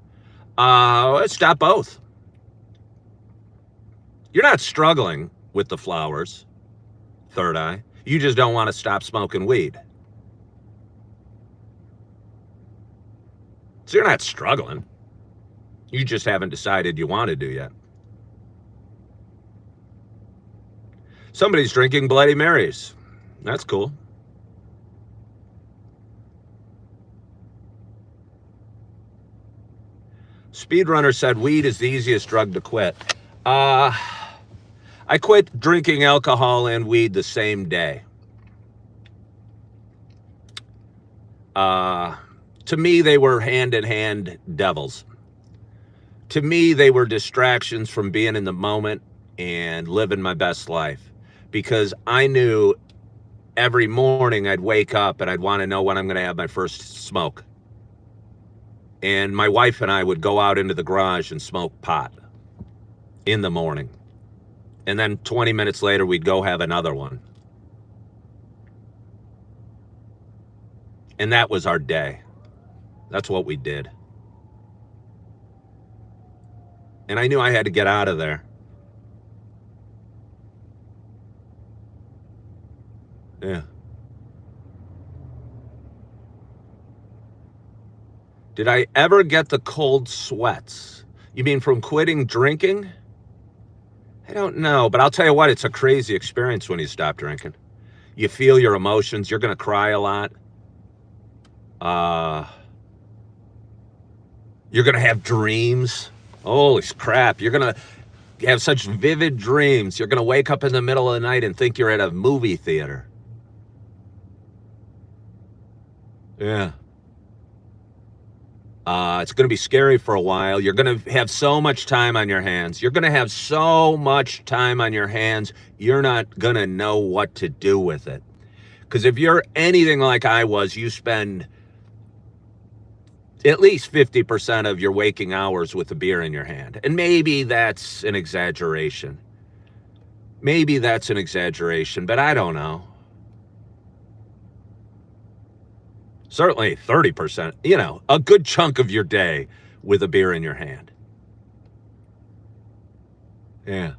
Stop both. You're not struggling with the flowers, Third Eye. You just don't want to stop smoking weed. So you're not struggling. You just haven't decided you want to do yet. Somebody's drinking Bloody Marys. That's cool. Speedrunner said weed is the easiest drug to quit. I quit drinking alcohol and weed the same day. To me, they were hand-in-hand devils. To me, they were distractions from being in the moment and living my best life. Because I knew every morning I'd wake up and I'd want to know when I'm going to have my first smoke. And my wife and I would go out into the garage and smoke pot in the morning. And then 20 minutes later, we'd go have another one. And that was our day. That's what we did. And I knew I had to get out of there. Yeah. Did I ever get the cold sweats? You mean from quitting drinking? I don't know, but I'll tell you what, it's a crazy experience when you stop drinking. You feel your emotions. You're going to cry a lot. You're going to have dreams. Holy crap. You're going to have such vivid dreams. You're going to wake up in the middle of the night and think you're at a movie theater. Yeah. It's going to be scary for a while. You're going to have so much time on your hands. You're going to have so much time on your hands, you're not going to know what to do with it. Because if you're anything like I was, you spend at least 50% of your waking hours with a beer in your hand. And maybe that's an exaggeration. Maybe that's an exaggeration, but I don't know. Certainly 30%, a good chunk of your day with a beer in your hand. Yeah.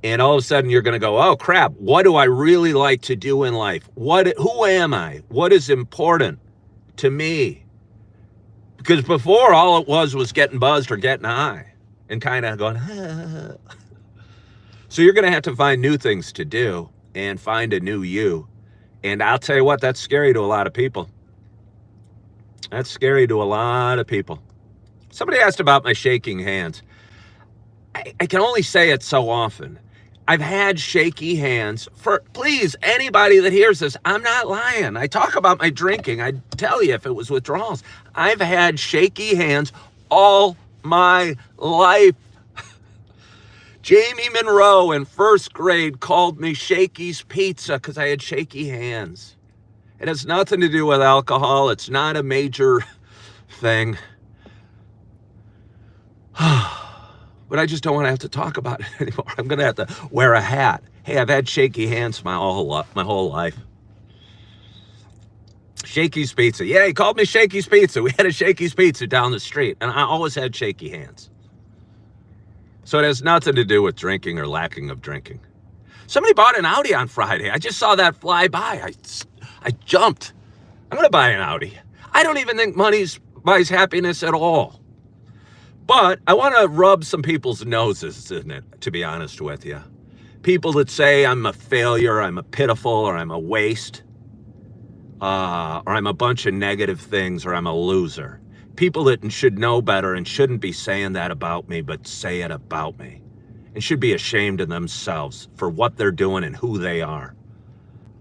And all of a sudden you're going to go, oh crap, what do I really like to do in life? Who am I? What is important to me? Because before all it was getting buzzed or getting high and kind of going, ah. So you're going to have to find new things to do and find a new you. And I'll tell you what, that's scary to a lot of people. That's scary to a lot of people. Somebody asked about my shaking hands. I can only say it so often. I've had shaky hands for, please, anybody that hears this, I'm not lying. I talk about my drinking. I'd tell you if it was withdrawals. I've had shaky hands all my life. Jamie Monroe in first grade called me Shakey's Pizza because I had shaky hands. It has nothing to do with alcohol. It's not a major thing. But I just don't want to have to talk about it anymore. I'm going to have to wear a hat. Hey, I've had shaky hands my whole life. Shakey's Pizza. Yeah, he called me Shakey's Pizza. We had a Shakey's Pizza down the street, and I always had shaky hands. So it has nothing to do with drinking or lacking of drinking. Somebody bought an Audi on Friday. I just saw that fly by. I jumped. I'm going to buy an Audi. I don't even think money buys happiness at all. But I want to rub some people's noses in it, to be honest with you. People that say I'm a failure, I'm a pitiful, or I'm a waste, or I'm a bunch of negative things, or I'm a loser. People that should know better and shouldn't be saying that about me, but say it about me. And should be ashamed of themselves for what they're doing and who they are.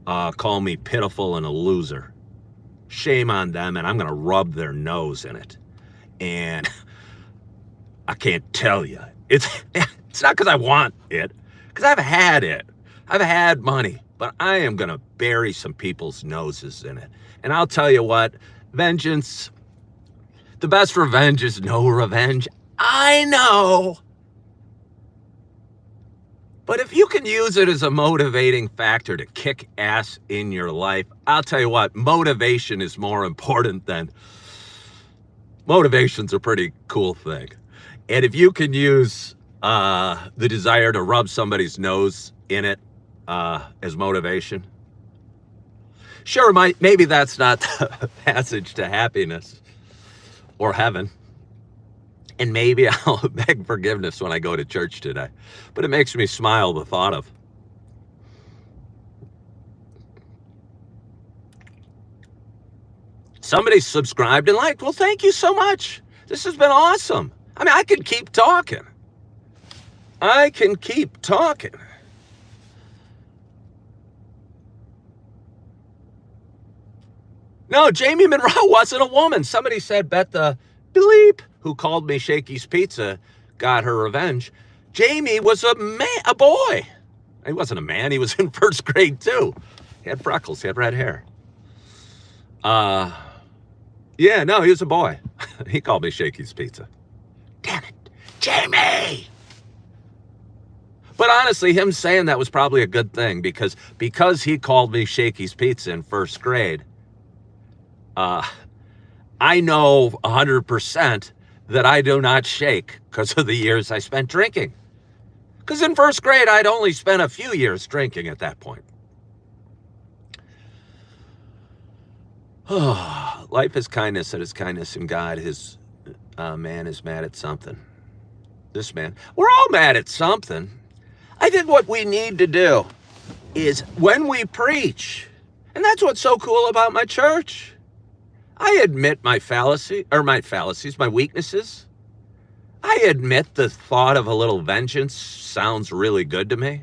Call me pitiful and a loser. Shame on them, and I'm going to rub their nose in it. And I can't tell you. It's not because I want it, because I've had it. I've had money, but I am going to bury some people's noses in it. And I'll tell you what, vengeance, the best revenge is no revenge. I know. But if you can use it as a motivating factor to kick ass in your life, I'll tell you what, motivation is more important than... Motivation's a pretty cool thing. And if you can use the desire to rub somebody's nose in it as motivation, sure, maybe that's not the passage to happiness or heaven. And maybe I'll beg forgiveness when I go to church today. But it makes me smile, the thought of. Somebody subscribed and liked. Well, thank you so much. This has been awesome. I mean, I can keep talking. I can keep talking. No, Jamie Monroe wasn't a woman. Somebody said, bet the bleep who called me Shakey's Pizza got her revenge. Jamie was a boy. He wasn't a man. He was in first grade, too. He had freckles. He had red hair. Yeah, no, he was a boy. He called me Shakey's Pizza. Damn it, Jamie! But honestly, him saying that was probably a good thing because he called me Shakey's Pizza in first grade, I know 100% that I do not shake because of the years I spent drinking. Because in first grade, I'd only spent a few years drinking at that point. Life is kindness, and his kindness in God. His man is mad at something. This man, we're all mad at something. I think what we need to do is when we preach, and that's what's so cool about my church. I admit my my weaknesses. I admit the thought of a little vengeance sounds really good to me.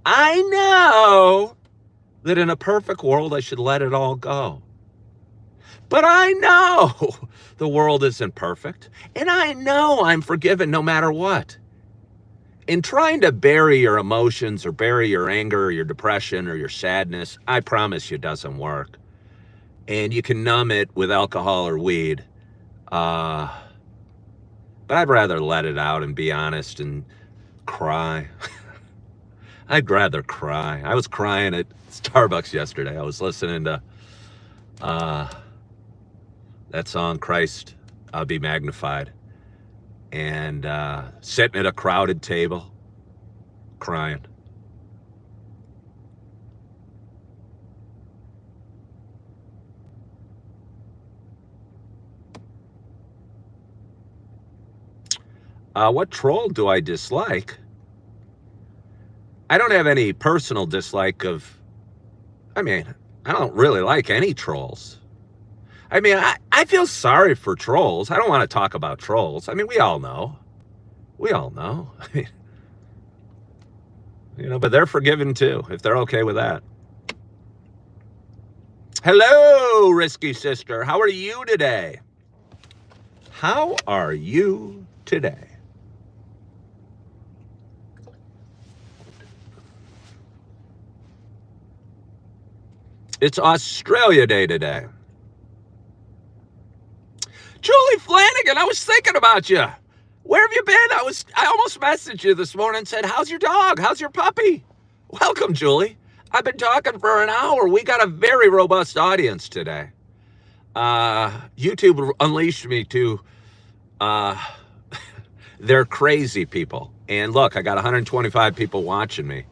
I know that in a perfect world, I should let it all go. But I know the world isn't perfect, and I know I'm forgiven no matter what. In trying to bury your emotions or bury your anger or your depression or your sadness, I promise you it doesn't work. And you can numb it with alcohol or weed. But I'd rather let it out and be honest and cry. I'd rather cry. I was crying at Starbucks yesterday. I was listening to that song, Christ, I'll Be Magnified. And sitting at a crowded table, crying. What troll do I dislike? I don't have any personal dislike of, I don't really like any trolls. I feel sorry for trolls. I don't want to talk about trolls. We all know. We all know. But they're forgiven too, if they're okay with that. Hello, Risky Sister. How are you today? How are you today? It's Australia Day today. Julie Flanagan, I was thinking about you. Where have you been? I almost messaged you this morning and said, how's your dog? How's your puppy? Welcome, Julie. I've been talking for an hour. We got a very robust audience today. YouTube unleashed me to they're crazy people. And look, I got 125 people watching me.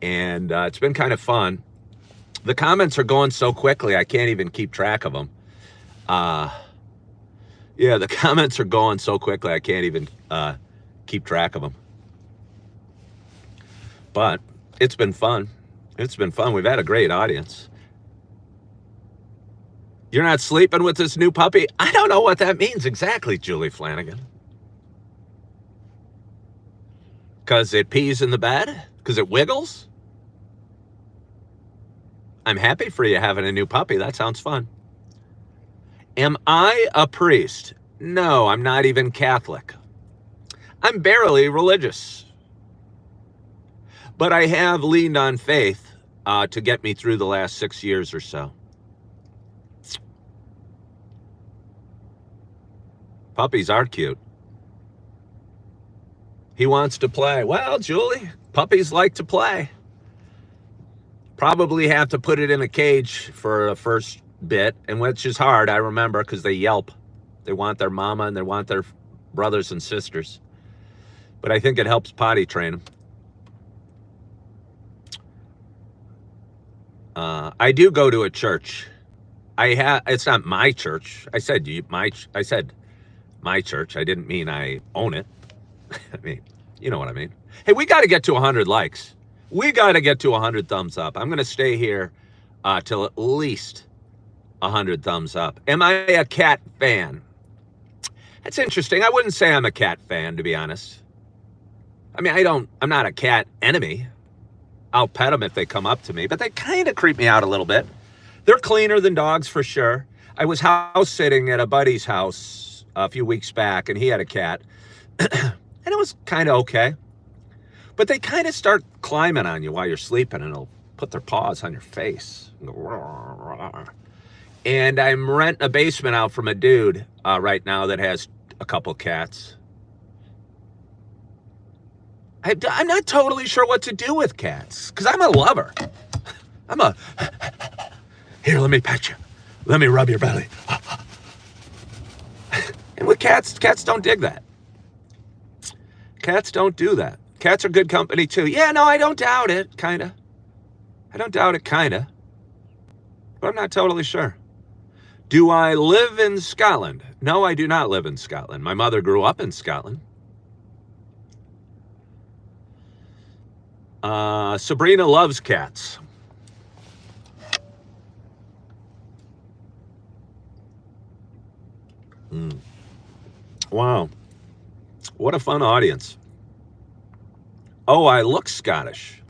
And it's been kind of fun. The comments are going so quickly, I can't even keep track of them. Uh, yeah, the comments are going so quickly I can't even keep track of them. But it's been fun. It's been fun. We've had a great audience. You're not sleeping with this new puppy? I don't know what that means exactly, Julie Flanagan. Because it pees in the bed? Because it wiggles? I'm happy for you having a new puppy. That sounds fun. Am I a priest? No, I'm not even Catholic. I'm barely religious. But I have leaned on faith to get me through the last 6 years or so. Puppies are cute. He wants to play. Well, Julie, puppies like to play. Probably have to put it in a cage for the first bit, and which is hard, I remember, because they yelp. They want their mama and they want their brothers and sisters. But I think it helps potty train them. I do go to a church. It's not my church. I said my church. I didn't mean I own it. I mean, you know what I mean. Hey, we got to get to 100 likes. We got to get to 100 thumbs up. I'm going to stay here till at least 100 thumbs up. Am I a cat fan? That's interesting. I wouldn't say I'm a cat fan, to be honest. I mean, I'm not a cat enemy. I'll pet them if they come up to me, but they kind of creep me out a little bit. They're cleaner than dogs for sure. I was house sitting at a buddy's house a few weeks back, and he had a cat, and it was kind of okay. But they kind of start climbing on you while you're sleeping, and they'll put their paws on your face. And I'm renting a basement out from a dude right now that has a couple cats. I'm not totally sure what to do with cats, because I'm a lover. Here, let me pet you. Let me rub your belly. And with cats don't dig that. Cats don't do that. Cats are good company too. Yeah, no, I don't doubt it, kinda. I don't doubt it, kinda. But I'm not totally sure. Do I live in Scotland? No, I do not live in Scotland. My mother grew up in Scotland. Sabrina loves cats. Wow. What a fun audience. Oh, I look Scottish.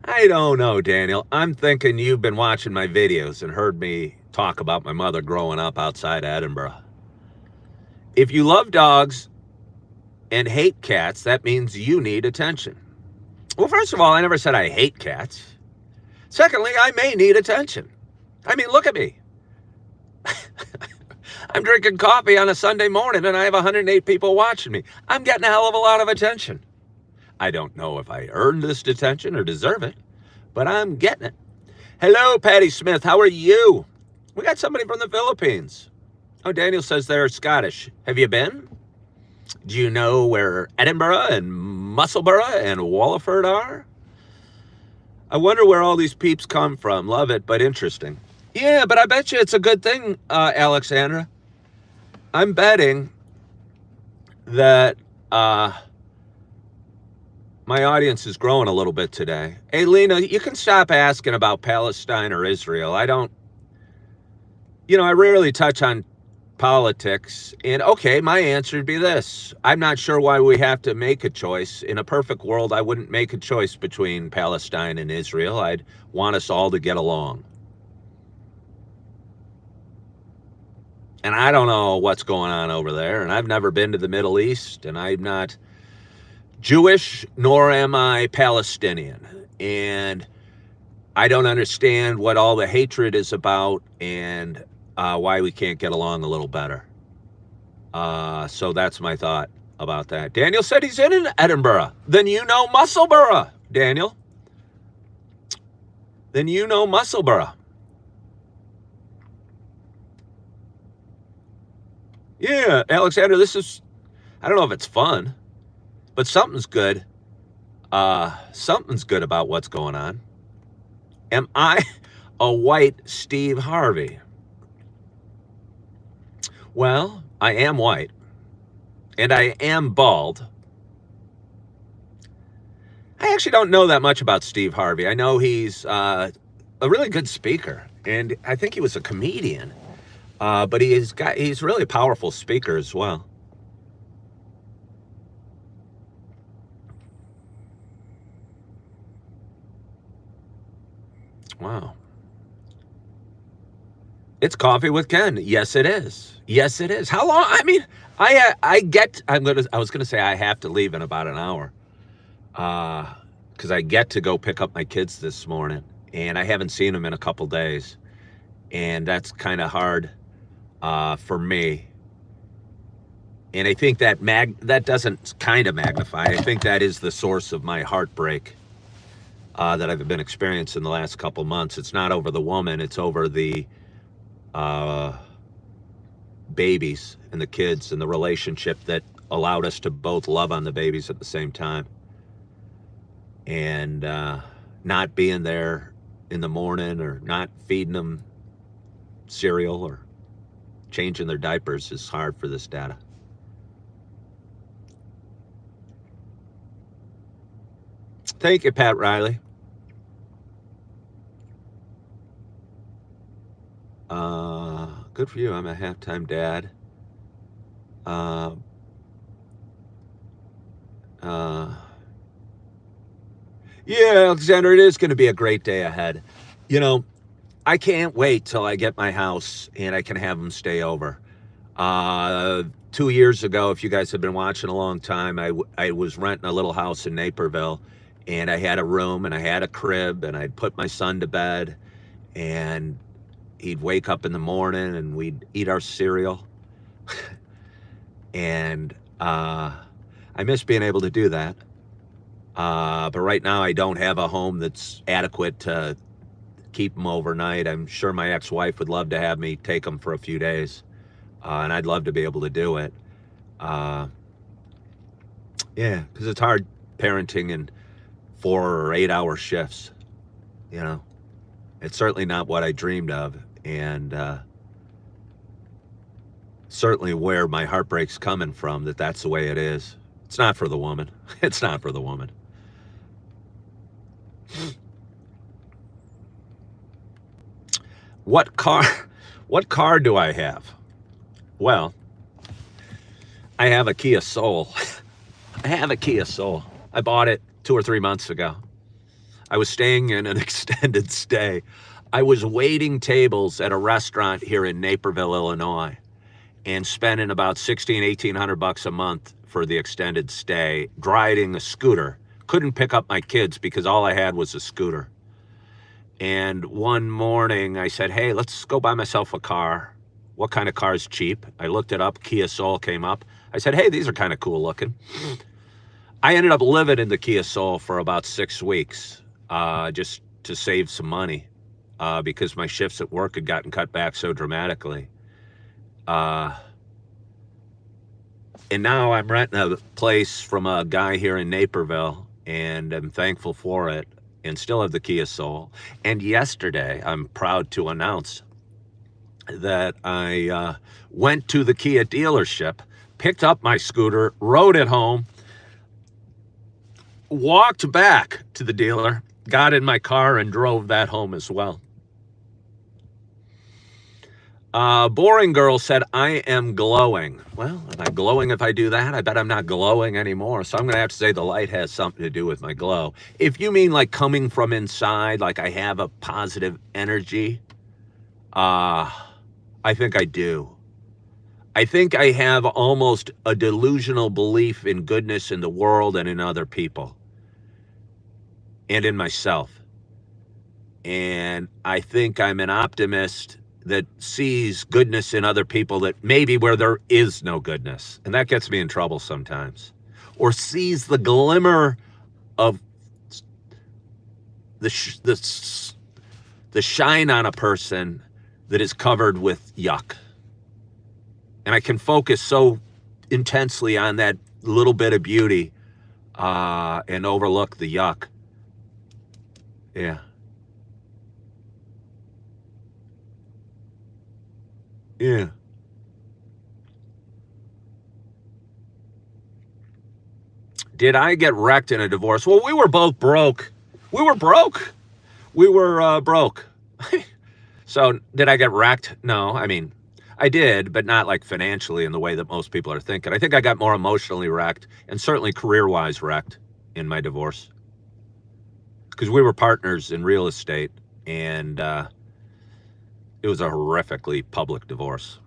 I don't know, Daniel. I'm thinking you've been watching my videos and heard me talk about my mother growing up outside Edinburgh. If you love dogs and hate cats, that means you need attention. Well, first of all, I never said I hate cats. Secondly, I may need attention. I mean, look at me. I'm drinking coffee on a Sunday morning and I have 108 people watching me. I'm getting a hell of a lot of attention. I don't know if I earned this attention or deserve it, but I'm getting it. Hello, Patty Smith. How are you? We got somebody from the Philippines. Oh, Daniel says they're Scottish. Have you been? Do you know where Edinburgh and Musselburgh and Wallingford are? I wonder where all these peeps come from. Love it, but interesting. Yeah, but I bet you it's a good thing, Alexandra. I'm betting that my audience is growing a little bit today. Hey, Lena, you can stop asking about Palestine or Israel. I rarely touch on politics. And okay, my answer would be this. I'm not sure why we have to make a choice. In a perfect world, I wouldn't make a choice between Palestine and Israel. I'd want us all to get along. And I don't know what's going on over there. And I've never been to the Middle East. And I'm not Jewish, nor am I Palestinian. And I don't understand what all the hatred is about and why we can't get along a little better. So that's my thought about that. Daniel said he's in Edinburgh. Then you know Musselburgh, Daniel. Then you know Musselburgh. Yeah, Alexander, I don't know if it's fun, but something's good. Something's good about what's going on. Am I a white Steve Harvey? Well, I am white, and I am bald. I actually don't know that much about Steve Harvey. I know he's a really good speaker, and I think he was a comedian. But he's really a powerful speaker as well. Wow. It's Coffee with Ken. Yes, it is. Yes, it is. How long? I mean, I was gonna say I have to leave in about an hour. Because I get to go pick up my kids this morning, and I haven't seen them in a couple days, and that's kind of hard for me. And I think that doesn't kind of magnify. I think that is the source of my heartbreak that I've been experiencing the last couple months. It's not over the woman; it's over the uh, babies and the kids and the relationship that allowed us to both love on the babies at the same time. And not being there in the morning or not feeding them cereal or changing their diapers is hard for this data. Thank you, Pat Riley. Good for you. I'm a halftime dad. Uh, yeah, Alexander, it is going to be a great day ahead. You know, I can't wait till I get my house and I can have them stay over. 2 years ago, if you guys have been watching a long time, I was renting a little house in Naperville, and I had a room and I had a crib, and I'd put my son to bed, and he'd wake up in the morning and we'd eat our cereal. And I miss being able to do that. But right now I don't have a home that's adequate to keep them overnight. I'm sure my ex-wife would love to have me take them for a few days. And I'd love to be able to do it. Yeah, because it's hard parenting in 4 or 8 hour shifts. You know, it's certainly not what I dreamed of. And certainly where my heartbreak's coming from, that's the way it is. It's not for the woman. It's not for the woman. What car do I have? Well, I have a Kia Soul. I have a Kia Soul. I bought it 2 or 3 months ago. I was staying in an extended stay. I was waiting tables at a restaurant here in Naperville, Illinois, and spending about $1,800 a month for the extended stay, riding a scooter. Couldn't pick up my kids because all I had was a scooter. And one morning I said, hey, let's go buy myself a car. What kind of car is cheap? I looked it up. Kia Soul came up. I said, hey, these are kind of cool looking. I ended up living in the Kia Soul for about 6 weeks just to save some money because my shifts at work had gotten cut back so dramatically. And now I'm renting a place from a guy here in Naperville, and I'm thankful for it, and still have the Kia Soul. And yesterday, I'm proud to announce that I went to the Kia dealership, picked up my scooter, rode it home, walked back to the dealer, got in my car, and drove that home as well. Boring Girl said, I am glowing. Well, am I glowing if I do that? I bet I'm not glowing anymore. So I'm going to have to say the light has something to do with my glow. If you mean like coming from inside, like I have a positive energy, I think I do. I think I have almost a delusional belief in goodness in the world and in other people and in myself. And I think I'm an optimist that sees goodness in other people that maybe where there is no goodness. And that gets me in trouble sometimes. Or sees the glimmer of the shine on a person that is covered with yuck. And I can focus so intensely on that little bit of beauty and overlook the yuck. Yeah. Yeah. Did I get wrecked in a divorce? Well, we were both broke. We were broke. We were broke. So did I get wrecked? No, I mean, I did, but not like financially in the way that most people are thinking. I think I got more emotionally wrecked and certainly career-wise wrecked in my divorce. Because we were partners in real estate, and it was a horrifically public divorce.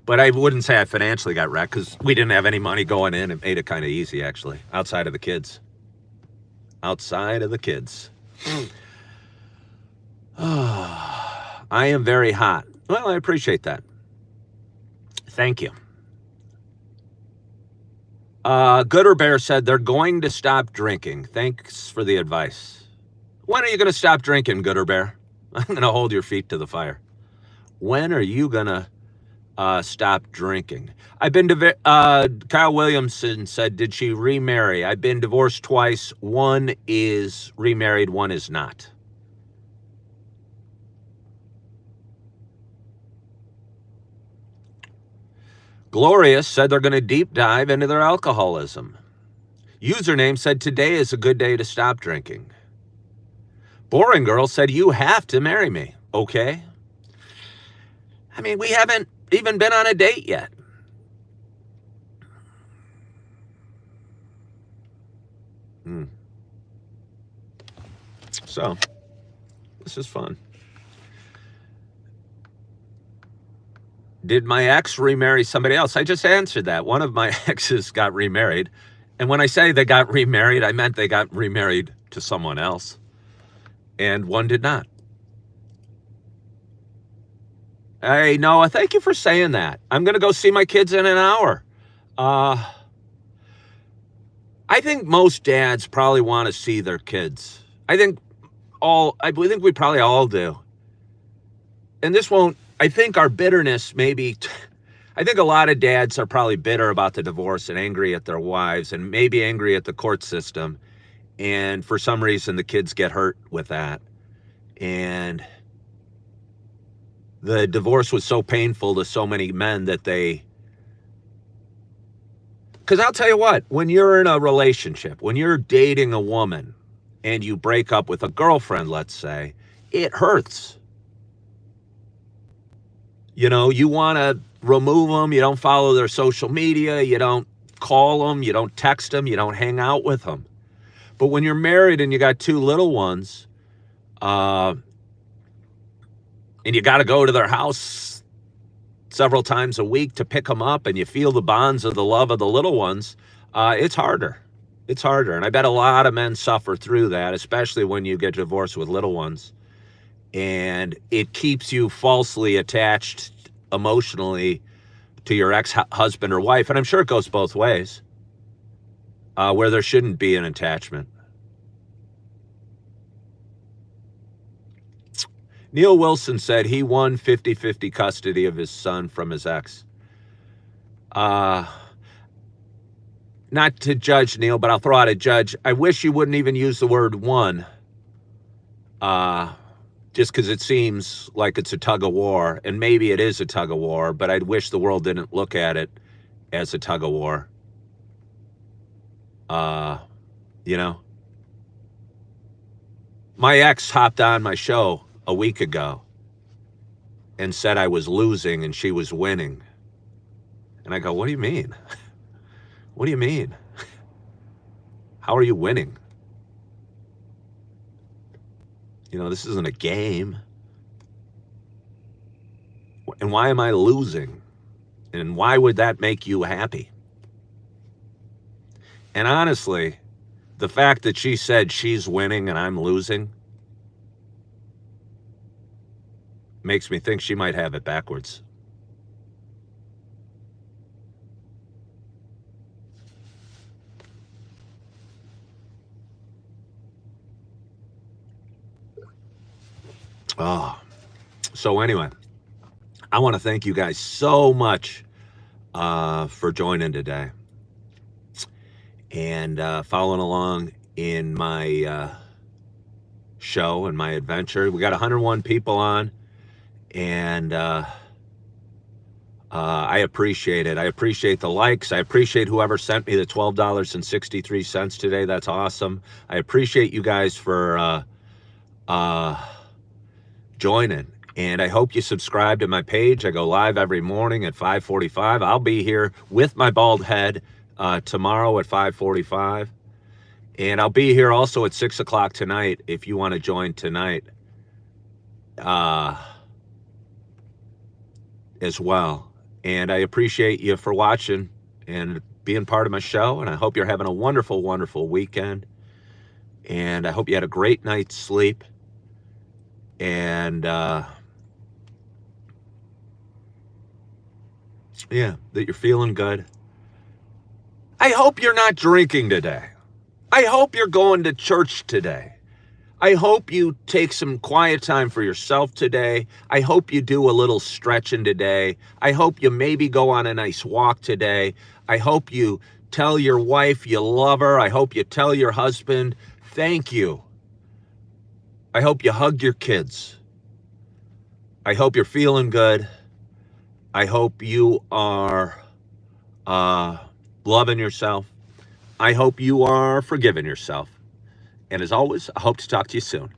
But I wouldn't say I financially got wrecked because we didn't have any money going in. It made it kind of easy, actually, outside of the kids. Outside of the kids. I am very hot. Well, I appreciate that. Thank you. Gooder Bear said they're going to stop drinking. Thanks for the advice. When are you going to stop drinking, Gooder Bear? I'm going to hold your feet to the fire. When are you going to stop drinking? I've been Kyle Williamson said, did she remarry? I've been divorced twice. One is remarried, one is not. Glorious said they're going to deep dive into their alcoholism. Username said today is a good day to stop drinking. Boring Girl said you have to marry me. Okay. I mean, we haven't even been on a date yet. So, this is fun. Did my ex remarry somebody else? I just answered that. One of my exes got remarried. And when I say they got remarried, I meant they got remarried to someone else. And one did not. Hey, Noah, thank you for saying that. I'm going to go see my kids in an hour. I think most dads probably want to see their kids. I think we probably all do. And this won't, I think our bitterness maybe, I think a lot of dads are probably bitter about the divorce and angry at their wives and maybe angry at the court system. And for some reason, the kids get hurt with that. And the divorce was so painful to so many men that because I'll tell you what, when you're in a relationship, when you're dating a woman and you break up with a girlfriend, let's say, it hurts. You know, you want to remove them. You don't follow their social media. You don't call them. You don't text them. You don't hang out with them. But when you're married and you got two little ones, and you got to go to their house several times a week to pick them up, and you feel the bonds of the love of the little ones, it's harder. It's harder. And I bet a lot of men suffer through that, especially when you get divorced with little ones. And it keeps you falsely attached emotionally to your ex-husband or wife. And I'm sure it goes both ways, where there shouldn't be an attachment. Neil Wilson said he won 50-50 custody of his son from his ex. Not to judge, Neil, but I'll throw out a judge. I wish you wouldn't even use the word won. Just because it seems like it's a tug of war, and maybe it is a tug of war, but I'd wish the world didn't look at it as a tug of war. You know? My ex hopped on my show a week ago and said I was losing and she was winning. And I go, what do you mean? What do you mean? How are you winning? You know, this isn't a game. And why am I losing? And why would that make you happy? And honestly, the fact that she said she's winning and I'm losing makes me think she might have it backwards. Oh, so anyway, I want to thank you guys so much for joining today and following along in my show and my adventure. We got 101 people on, and I appreciate it. I appreciate the likes. I appreciate whoever sent me the $12.63 today. That's awesome. I appreciate you guys for joining. And I hope you subscribe to my page. I go live every morning at 5:45. I'll be here with my bald head tomorrow at 5:45. And I'll be here also at 6 o'clock tonight if you want to join tonight as well. And I appreciate you for watching and being part of my show. And I hope you're having a wonderful, wonderful weekend. And I hope you had a great night's sleep. And yeah, that you're feeling good. I hope you're not drinking today. I hope you're going to church today. I hope you take some quiet time for yourself today. I hope you do a little stretching today. I hope you maybe go on a nice walk today. I hope you tell your wife you love her. I hope you tell your husband, thank you. I hope you hug your kids. I hope you're feeling good. I hope you are loving yourself. I hope you are forgiving yourself. And as always, I hope to talk to you soon.